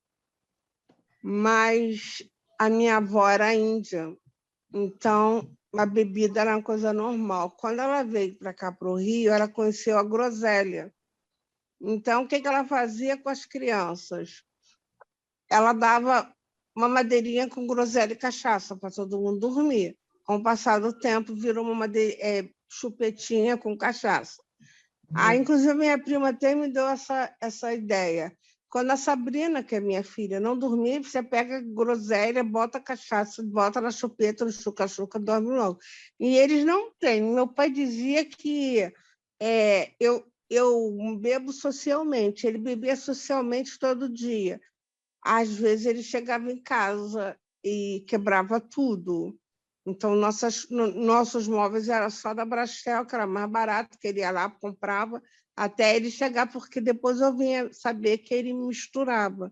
mas a minha avó era índia, então a bebida era uma coisa normal. Quando ela veio para cá, para o Rio, ela conheceu a groselha. Então, o que ela fazia com as crianças? Ela dava uma madeirinha com groselha e cachaça para todo mundo dormir. Com o passar do tempo, virou uma chupetinha com cachaça. Inclusive, minha prima até me deu essa ideia. Quando a Sabrina, que é minha filha, não dormir, você pega groselha, bota cachaça, bota na chupeta, no chuca-chuca, dorme logo. E eles não têm. Meu pai dizia que eu bebo socialmente. Ele bebia socialmente todo dia. Às vezes, ele chegava em casa e quebrava tudo. Então, nossos móveis eram só da Brastel, que era mais barato, que ele ia lá, comprava, até ele chegar, porque depois eu vinha saber que ele misturava.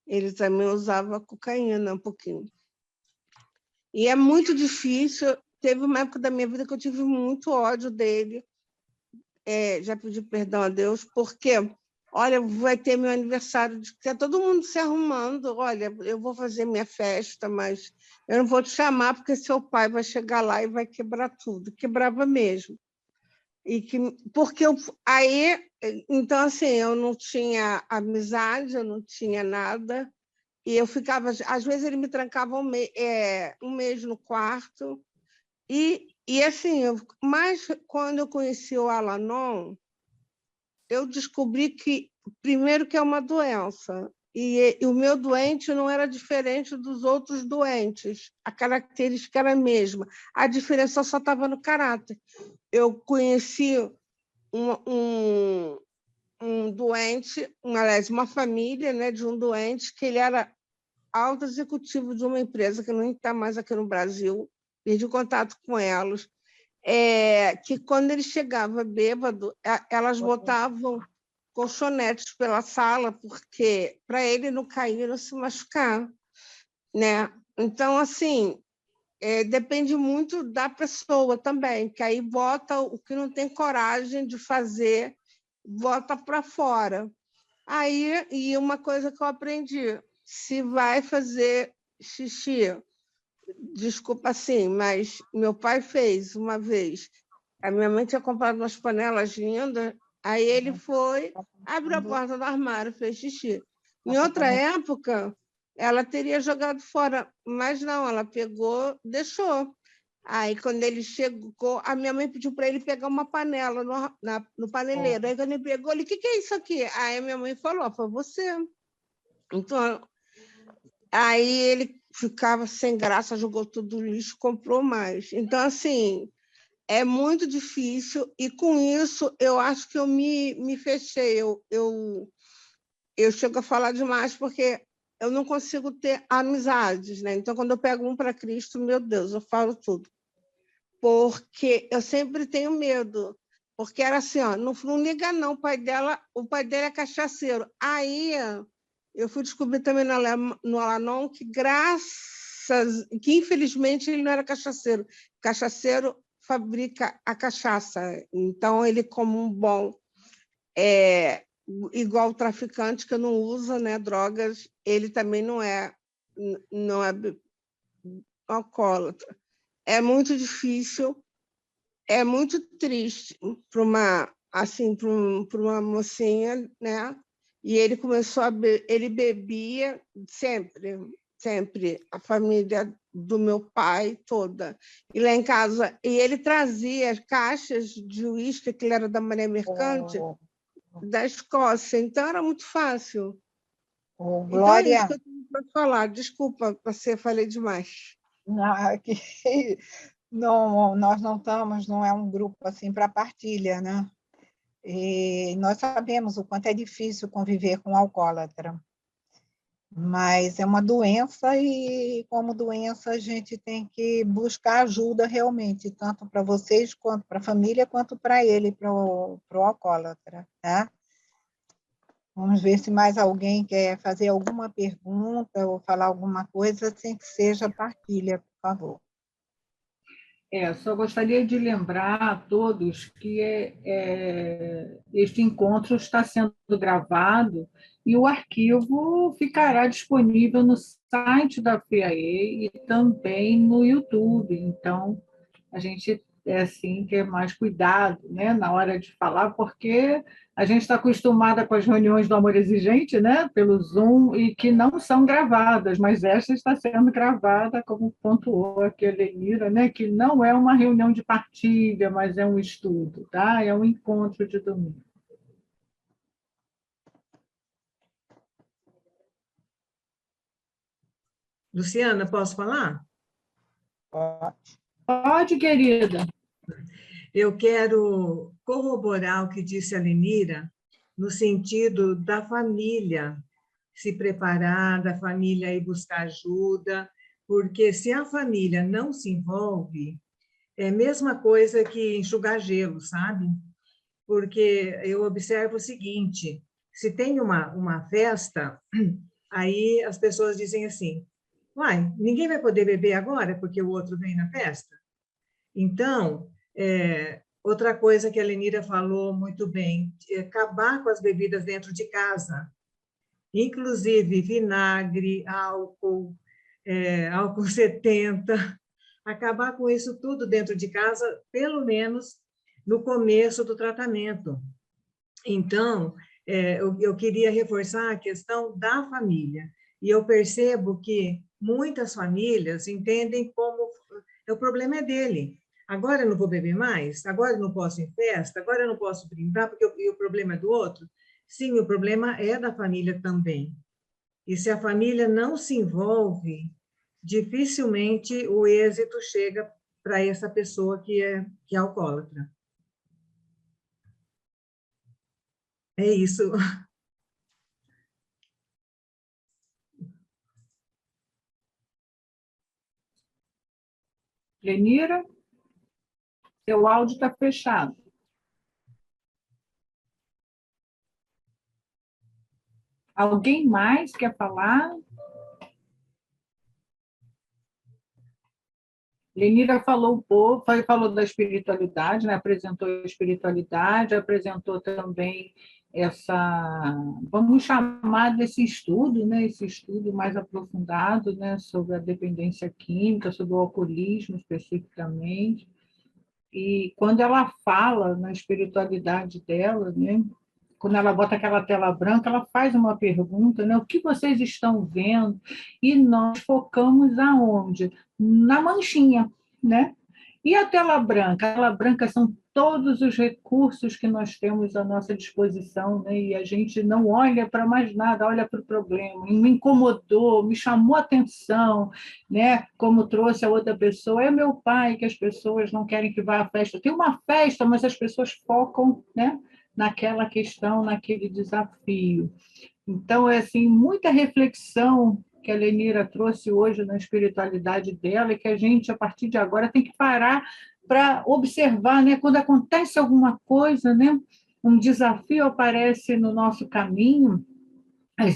Ele também usava cocaína um pouquinho. E é muito difícil. Teve uma época da minha vida que eu tive muito ódio dele. Já pedi perdão a Deus, porque, olha, vai ter meu aniversário, está todo mundo se arrumando. Olha, eu vou fazer minha festa, mas eu não vou te chamar, porque seu pai vai chegar lá e vai quebrar tudo. Quebrava mesmo. Então, assim, eu não tinha amizade, eu não tinha nada, e eu ficava... Às vezes, ele me trancava um mês no quarto, assim, mas quando eu conheci o Al-Anon, eu descobri que, primeiro, que é uma doença, e o meu doente não era diferente dos outros doentes, a característica era a mesma, a diferença só estava no caráter. Eu conheci um doente, uma família, né, de um doente, que ele era alto executivo de uma empresa que não está mais aqui no Brasil, perdi contato com elas, que quando ele chegava bêbado, elas botavam colchonetes pela sala, porque para ele não cair, não se machucar, né? Então, assim, depende muito da pessoa também, que aí bota o que não tem coragem de fazer, bota para fora. E uma coisa que eu aprendi, se vai fazer xixi, desculpa assim, mas meu pai fez uma vez, a minha mãe tinha comprado umas panelas lindas, aí ele foi, abriu a porta do armário, fez xixi. Em outra época, ela teria jogado fora, mas não, ela pegou, deixou. Aí, quando ele chegou, a minha mãe pediu para ele pegar uma panela no paneleiro. Aí, quando ele pegou, ele, o que é isso aqui? Aí, a minha mãe falou, foi você. Então, aí ele ficava sem graça, jogou tudo no lixo, comprou mais. Então, assim, é muito difícil, e com isso, eu acho que eu me fechei. Eu chego a falar demais, porque eu não consigo ter amizades, né? Então, quando eu pego um para Cristo, meu Deus, eu falo tudo. Porque eu sempre tenho medo. Porque era assim, ó, não liga não, o pai dele é cachaceiro. Aí eu fui descobrir também no Al-Anon que infelizmente ele não era cachaceiro. Cachaceiro fabrica a cachaça. Então, ele, como um bom... igual o traficante que não usa, né, drogas, ele também não é alcoólatra. É muito difícil, é muito triste para uma mocinha, né? E ele começou ele bebia sempre, a família do meu pai toda. E lá em casa, e ele trazia caixas de uísque, que ele era da Maré Mercante, da Escócia, então era muito fácil. Glória... Então é isso que eu tenho para falar. Desculpa, falei demais. Não, Não, nós não estamos, não é um grupo assim para partilha, né? E nós sabemos o quanto é difícil conviver com alcoólatra, mas é uma doença e, como doença, a gente tem que buscar ajuda realmente, tanto para vocês, quanto para a família, quanto para ele, para o alcoólatra, tá? Vamos ver se mais alguém quer fazer alguma pergunta ou falar alguma coisa, sem que seja partilha, por favor. Só gostaria de lembrar a todos que este encontro está sendo gravado e o arquivo ficará disponível no site da FEAE e também no YouTube. Então, a gente assim, ter mais cuidado, né, na hora de falar, porque a gente está acostumada com as reuniões do Amor Exigente, né, pelo Zoom, e que não são gravadas, mas esta está sendo gravada, como pontuou aqui a Lenira, né, que não é uma reunião de partilha, mas é um estudo, tá? É um encontro de domingo. Luciana, posso falar? Pode, querida. Eu quero corroborar o que disse a Lenira, no sentido da família se preparar, da família ir buscar ajuda, porque se a família não se envolve, é a mesma coisa que enxugar gelo, sabe? Porque eu observo o seguinte, se tem uma festa, aí as pessoas dizem assim, uai, ninguém vai poder beber agora porque o outro vem na festa? Então, outra coisa que a Lenira falou muito bem, acabar com as bebidas dentro de casa, inclusive vinagre, álcool, álcool 70, acabar com isso tudo dentro de casa, pelo menos no começo do tratamento. Então, eu queria reforçar a questão da família, e eu percebo que muitas famílias entendem como o problema é dele. Agora eu não vou beber mais? Agora eu não posso ir em festa? Agora eu não posso brindar porque o problema é do outro? Sim, o problema é da família também. E se a família não se envolve, dificilmente o êxito chega para essa pessoa que é alcoólatra. É isso. Lenira, seu áudio está fechado. Alguém mais quer falar? Lenira falou um pouco, falou da espiritualidade, né? Apresentou a espiritualidade, apresentou também vamos chamar desse estudo, né? Esse estudo mais aprofundado, né? Sobre a dependência química, sobre o alcoolismo especificamente. E quando ela fala na espiritualidade dela, né? Quando ela bota aquela tela branca, ela faz uma pergunta, né? O que vocês estão vendo? E nós focamos aonde? Na manchinha, né? E a tela branca? A tela branca são todos os recursos que nós temos à nossa disposição, né? E a gente não olha para mais nada, olha para o problema. Me incomodou, me chamou a atenção, né? Como trouxe a outra pessoa, é meu pai que as pessoas não querem que vá à festa. Tem uma festa, mas as pessoas focam, né? Naquela questão, naquele desafio. Então, é assim, muita reflexão que a Lenira trouxe hoje na espiritualidade dela e que a gente, a partir de agora, tem que parar para observar, né? Quando acontece alguma coisa, né? Um desafio aparece no nosso caminho,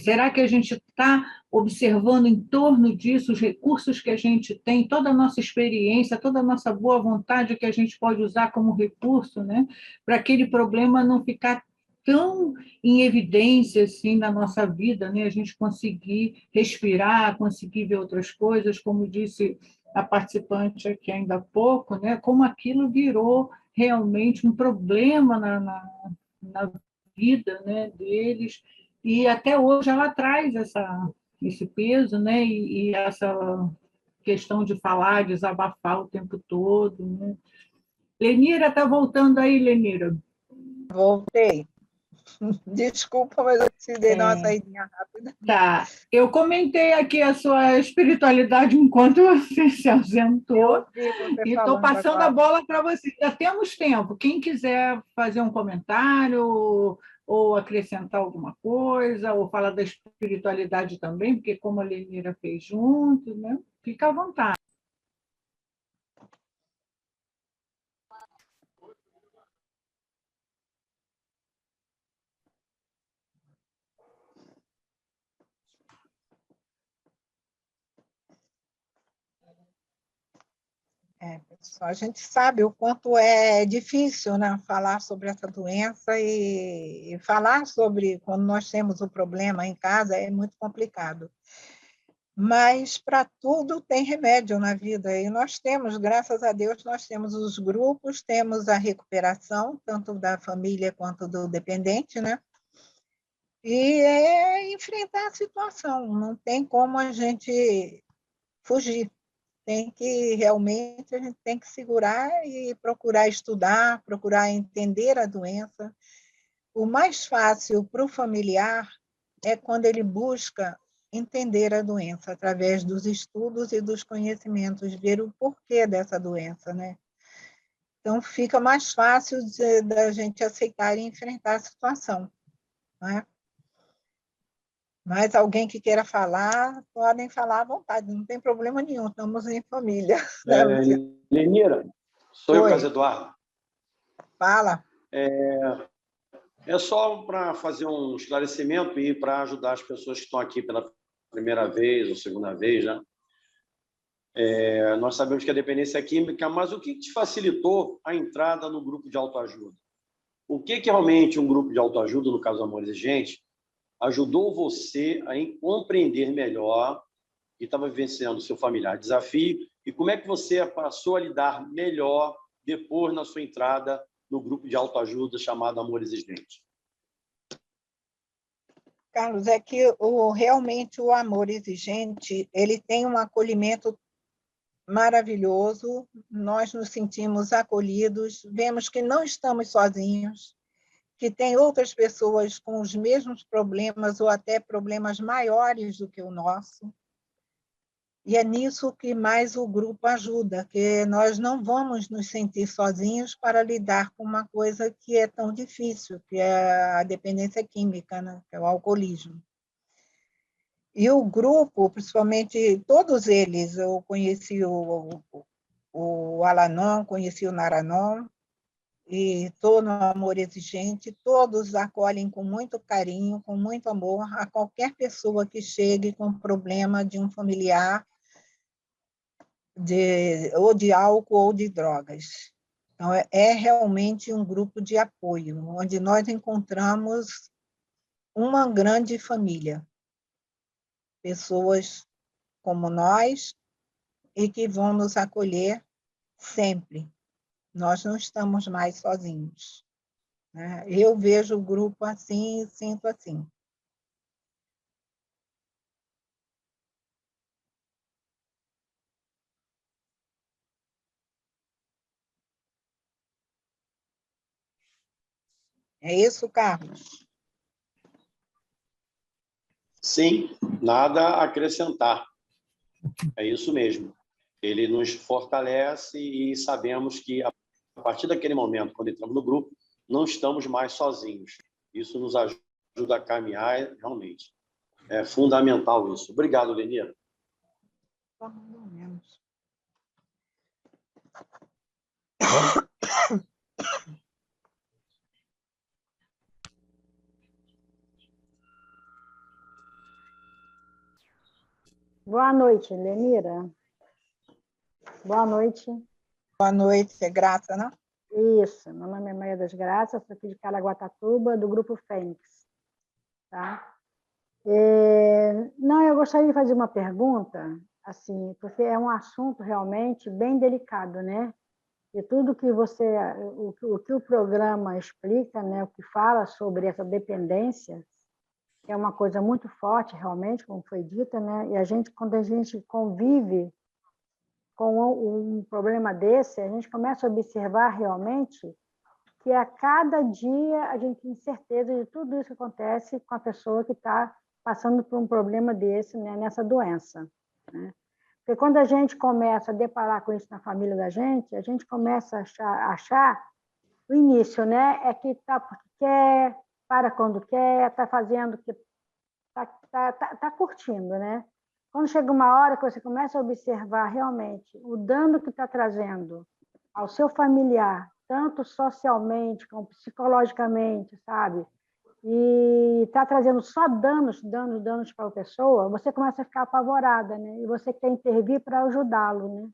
será que a gente está observando em torno disso os recursos que a gente tem, toda a nossa experiência, toda a nossa boa vontade que a gente pode usar como recurso, né? Para aquele problema não ficar tão em evidência assim na nossa vida, né? A gente conseguir respirar, conseguir ver outras coisas, como disse a participante aqui ainda há pouco, né? Como aquilo virou realmente um problema na vida, né, deles, e até hoje ela traz esse peso, né, e essa questão de falar, desabafar o tempo todo, né. Lenira, está voltando aí, Lenira? Voltei. Desculpa, mas eu precisei dar uma saidinha rápida. Tá. Eu comentei aqui a sua espiritualidade enquanto você se ausentou. E estou passando a bola para você. Já temos tempo. Quem quiser fazer um comentário ou acrescentar alguma coisa, ou falar da espiritualidade também, porque como a Lenira fez junto, né? Fica à vontade. Pessoal, a gente sabe o quanto é difícil, né, falar sobre essa doença e falar sobre quando nós temos o problema em casa é muito complicado. Mas para tudo tem remédio na vida e nós temos, graças a Deus, nós temos os grupos, temos a recuperação, tanto da família quanto do dependente, né? E é enfrentar a situação, não tem como a gente fugir. Tem que realmente a gente tem que segurar e procurar estudar, procurar entender a doença. O mais fácil para o familiar é quando ele busca entender a doença através dos estudos e dos conhecimentos, ver o porquê dessa doença, né? Então fica mais fácil da gente aceitar e enfrentar a situação, né? Mas alguém que queira falar, podem falar à vontade, não tem problema nenhum, estamos em família. Né, Lenira, sou eu, Carlos Eduardo. Fala. É só para fazer um esclarecimento e para ajudar as pessoas que estão aqui pela primeira vez ou segunda vez, né? Nós sabemos que a dependência é química, mas o que te facilitou a entrada no grupo de autoajuda? O que realmente um grupo de autoajuda, no caso do Amor Exigente, ajudou você a compreender melhor que estava vivenciando o seu familiar desafio e como é que você passou a lidar melhor depois na sua entrada no grupo de autoajuda chamado Amor Exigente? Carlos, é que realmente o Amor Exigente ele tem um acolhimento maravilhoso, nós nos sentimos acolhidos, vemos que não estamos sozinhos, que tem outras pessoas com os mesmos problemas ou até problemas maiores do que o nosso. E é nisso que mais o grupo ajuda, que nós não vamos nos sentir sozinhos para lidar com uma coisa que é tão difícil, que é a dependência química, né? Que é o alcoolismo. E o grupo, principalmente todos eles, eu conheci o Alanon, conheci o Naranon, e estou no Amor Exigente, todos acolhem com muito carinho, com muito amor, a qualquer pessoa que chegue com problema de um familiar, ou de álcool ou de drogas. Então, é realmente um grupo de apoio, onde nós encontramos uma grande família, pessoas como nós e que vão nos acolher sempre. Nós não estamos mais sozinhos. Né? Eu vejo o grupo assim e sinto assim. É isso, Carlos? Sim, nada a acrescentar. É isso mesmo. Ele nos fortalece e sabemos que, a partir daquele momento, quando entramos no grupo, não estamos mais sozinhos. Isso nos ajuda a caminhar, realmente. É fundamental isso. Obrigado, Lenira. Boa noite, Lenira. Boa noite. Boa noite, é Graça, não? Isso, meu nome é Maria das Graças, sou aqui de Caraguatatuba, do Grupo Fênix. Tá? Não, eu gostaria de fazer uma pergunta, assim, porque é um assunto realmente bem delicado, né? E tudo que o que o programa explica, né, o que fala sobre essa dependência, é uma coisa muito forte, realmente, como foi dita, né? E quando a gente convive com um problema desse, a gente começa a observar realmente que a cada dia a gente tem certeza de tudo isso que acontece com a pessoa que está passando por um problema desse, né, nessa doença, né? Porque quando a gente começa a deparar com isso na família da gente, a gente começa a achar o início, né? É que está porque quer, para quando quer, está fazendo que está curtindo, né? Quando chega uma hora que você começa a observar realmente o dano que está trazendo ao seu familiar, tanto socialmente como psicologicamente, sabe? E está trazendo só danos para a pessoa, você começa a ficar apavorada, né? E você quer intervir para ajudá-lo, né?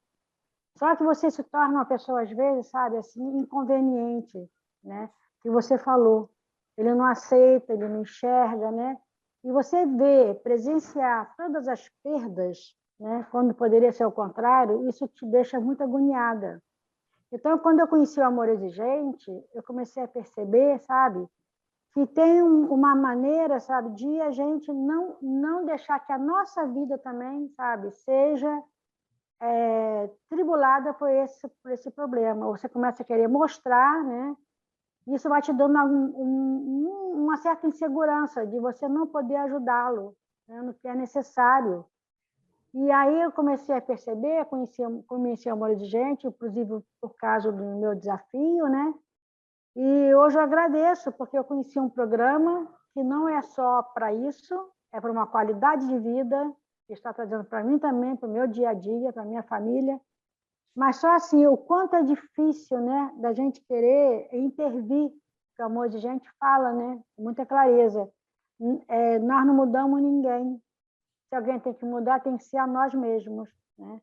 Só que você se torna uma pessoa, às vezes, sabe, assim, inconveniente, né? Que você falou. Ele não aceita, ele não enxerga, né? E você vê, presenciar todas as perdas, né? Quando poderia ser o contrário, isso te deixa muito agoniada. Então, quando eu conheci o amor exigente, eu comecei a perceber, sabe, que tem uma maneira, sabe, de a gente não deixar que a nossa vida também, sabe, seja tribulada por esse problema. Você começa a querer mostrar, né? Isso vai te dando uma certa insegurança de você não poder ajudá-lo, né, no que é necessário. E aí eu comecei a perceber, conheci o amor exigente, inclusive por causa do meu desafio, né? E hoje eu agradeço, porque eu conheci um programa que não é só para isso, é para uma qualidade de vida, que está trazendo para mim também, para o meu dia a dia, para a minha família. Mas só assim, o quanto é difícil, né, da gente querer intervir, que o amor exigente fala, né, com muita clareza. Nós não mudamos ninguém. Se alguém tem que mudar, tem que ser a nós mesmos, né?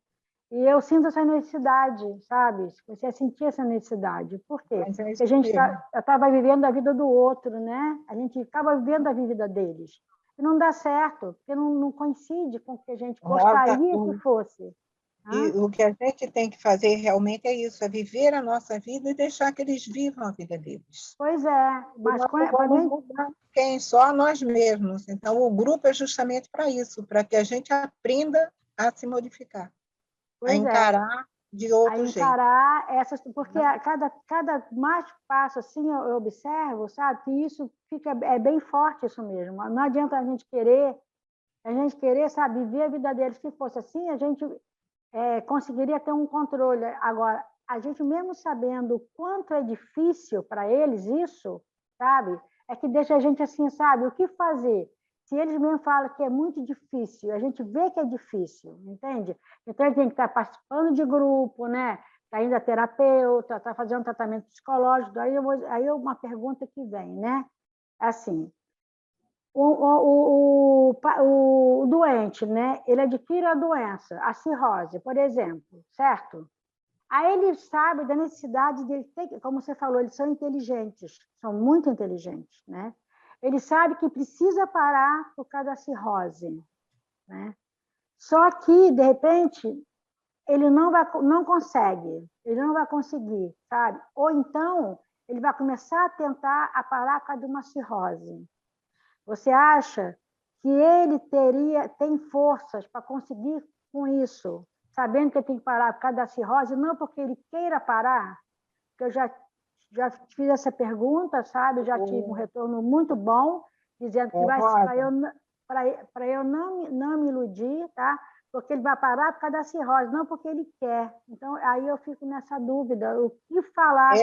E eu sinto essa necessidade, sabe? Você sentir essa necessidade. Por quê? Porque a gente estava vivendo a vida do outro, né? A gente acaba vivendo a vida deles. E não dá certo, porque não coincide com o que a gente gostaria que fosse. E o que a gente tem que fazer realmente é isso, é viver a nossa vida e deixar que eles vivam a vida deles. Pois é, mas vamos mudar quem? Só nós mesmos. Então, o grupo é justamente para isso, para que a gente aprenda a se modificar, a encarar de outro jeito. A encarar essas, porque cada mais passo assim eu observo, sabe, que isso é bem forte isso mesmo. Não adianta a gente querer, sabe, viver a vida deles. Se fosse assim, a gente conseguiria ter um controle. Agora, a gente mesmo sabendo o quanto é difícil para eles isso, sabe, é que deixa a gente assim, sabe, o que fazer? Se eles mesmo falam que é muito difícil, a gente vê que é difícil, entende? Então, ele tem que estar participando de grupo, né? Está indo a terapeuta, está fazendo tratamento psicológico. Aí uma pergunta que vem, né? Assim, o doente, né? Ele adquire a doença, a cirrose, por exemplo, certo? Aí ele sabe da necessidade dele ter, como você falou, eles são inteligentes, são muito inteligentes, né? Ele sabe que precisa parar por causa da cirrose, né? Só que, de repente, ele não consegue, ele não vai conseguir, sabe? Ou então, ele vai começar a tentar parar por causa de uma cirrose. Você acha que ele tem forças para conseguir com isso, sabendo que ele tem que parar por causa da cirrose, não porque ele queira parar? Porque eu já fiz essa pergunta, sabe? Já tive um retorno muito bom, dizendo que para eu não me iludir, tá? Porque ele vai parar por causa da cirrose, não porque ele quer. Então, aí eu fico nessa dúvida, o que falar?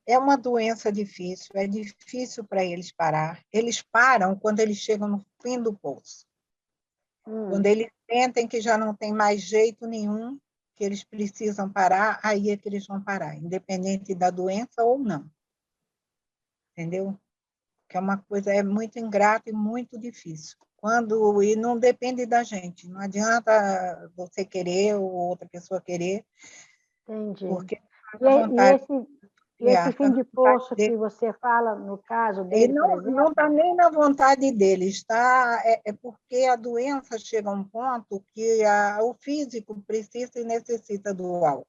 É uma doença difícil, é difícil para eles parar. Eles param quando eles chegam no fim do poço. Quando eles sentem que já não tem mais jeito nenhum, que eles precisam parar, aí é que eles vão parar, independente da doença ou não. Entendeu? Que é uma coisa muito ingrata e muito difícil. E não depende da gente, não adianta você querer ou outra pessoa querer. Entendi. Porque e esse fim de poço que você fala, no caso dele, por exemplo? Não está nem na vontade deles, tá? É porque a doença chega a um ponto que o físico precisa e necessita do álcool.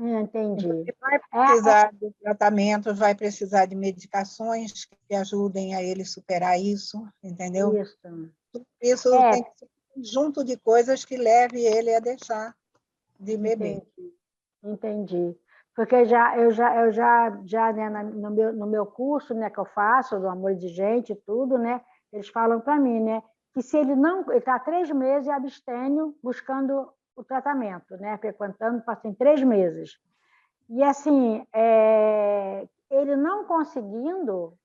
Entendi. Você vai precisar de tratamento, vai precisar de medicações que ajudem a ele superar isso, entendeu? Isso tem que ser um conjunto de coisas que leve ele a deixar de beber. Entendi. Porque eu já né, no meu curso, né, que eu faço, do Amor Exigente e tudo, né, eles falam para mim, né, que se ele está há 3 meses abstêmio buscando o tratamento, né, frequentando, passei 3 meses. E assim, ele não conseguindo,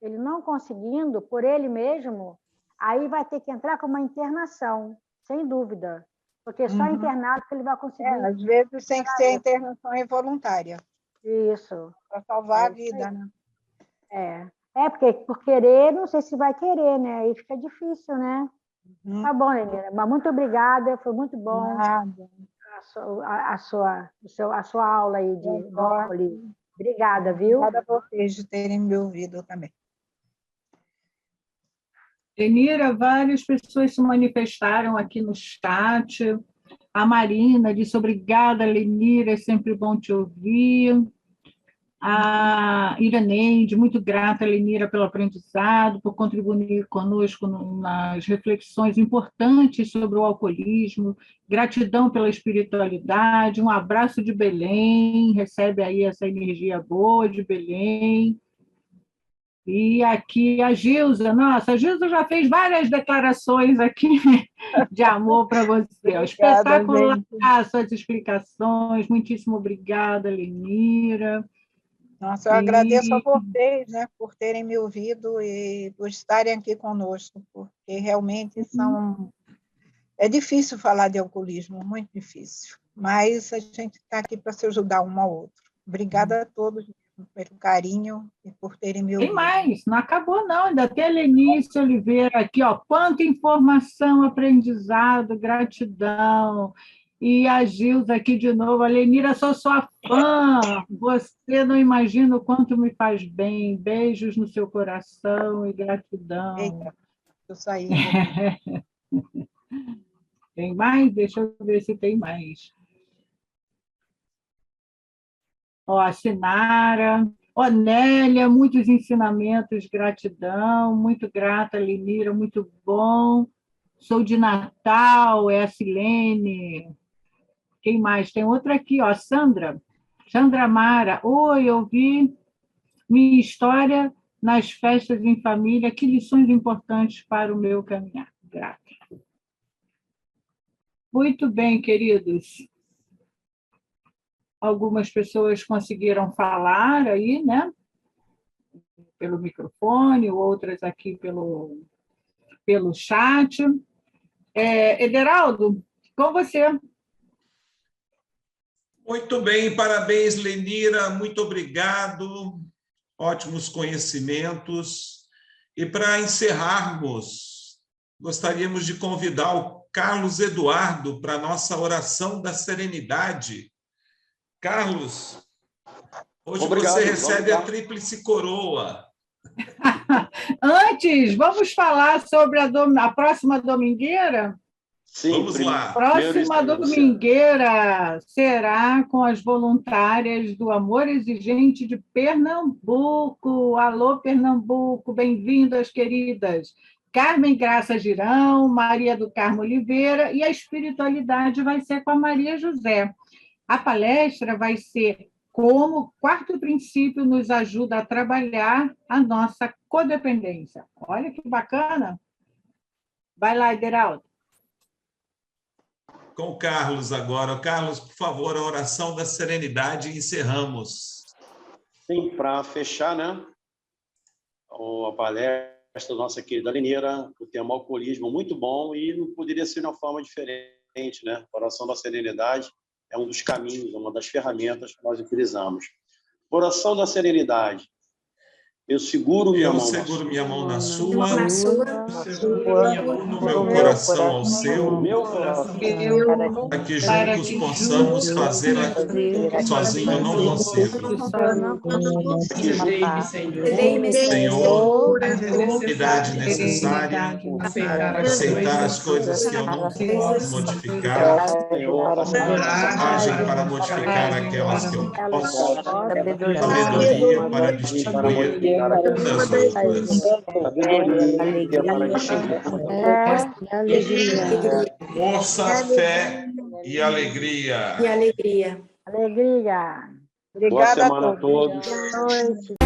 por ele mesmo, aí vai ter que entrar com uma internação, sem dúvida. Porque só internado que ele vai conseguir. Às vezes tem que ser internação involuntária. Isso. Para salvar a vida, né? Porque por querer, não sei se vai querer, né? Aí fica difícil, né? Tá bom, Lenira. Mas muito obrigada, foi muito bom a sua aula aí de brócolis. Obrigada, viu? Obrigada a vocês de terem me ouvido também. Lenira, várias pessoas se manifestaram aqui no chat. A Marina disse, obrigada, Lenira, é sempre bom te ouvir. A Iraneide, muito grata, Lenira, pelo aprendizado, por contribuir conosco nas reflexões importantes sobre o alcoolismo. Gratidão pela espiritualidade. Um abraço de Belém, recebe aí essa energia boa de Belém. E aqui a Gilza, nossa, a Gilza já fez várias declarações aqui de amor para você. Espetacular suas explicações, muitíssimo obrigada, Lenira. Nossa, eu agradeço a vocês, né, por terem me ouvido e por estarem aqui conosco, porque realmente é difícil falar de alcoolismo, muito difícil, mas a gente está aqui para se ajudar um ao outro. Obrigada a todos pelo carinho e por terem me ouvido. Tem mais, não acabou não, ainda tem a Lenice Oliveira aqui, ó, quanta informação, aprendizado, gratidão. E a Gilza aqui de novo, a Lenira, sou sua fã, você não imagina o quanto me faz bem, beijos no seu coração e gratidão. Eita, eu saí. Tem mais? Deixa eu ver se tem mais. Ó, a Sinara, ó, Nélia, muitos ensinamentos, gratidão, muito grata, Lenira, muito bom. Sou de Natal, é a Silene. Quem mais? Tem outra aqui, ó, Sandra Mara. Oi, eu vi minha história nas festas em família, que lições importantes para o meu caminhar. Grata. Muito bem, queridos. Algumas pessoas conseguiram falar aí, né? Pelo microfone, outras aqui pelo chat. Ederaldo, com você. Muito bem, parabéns, Lenira, muito obrigado, ótimos conhecimentos. E para encerrarmos, gostaríamos de convidar o Carlos Eduardo para a nossa oração da serenidade. Carlos, hoje você recebe a tríplice coroa. Antes, vamos falar sobre a próxima domingueira? Sim, vamos lá. Próxima domingueira será com as voluntárias do Amor Exigente de Pernambuco. Alô, Pernambuco, bem-vindas, queridas. Carmen Graça Girão, Maria do Carmo Oliveira, e a espiritualidade vai ser com a Maria José. A palestra vai ser como o 4º princípio nos ajuda a trabalhar a nossa codependência. Olha que bacana. Vai lá, Ederaldo. Com o Carlos agora. Carlos, por favor, a oração da serenidade e encerramos. Sim, para fechar, né? A palestra da nossa querida Lenira, o tema alcoolismo, muito bom, e não poderia ser de uma forma diferente, né? A oração da serenidade é um dos caminhos, uma das ferramentas que nós utilizamos. Oração da serenidade. Eu seguro minha mão na sua, no meu coração ao seu, para que juntos possamos fazer sozinho eu não consigo. Senhor, serenidade necessária, aceitar as coisas que eu não posso modificar, coragem para modificar aquelas que eu posso, sabedoria para distinguir força, fé e alegria. Alegria. Boa semana a todos. Boa noite.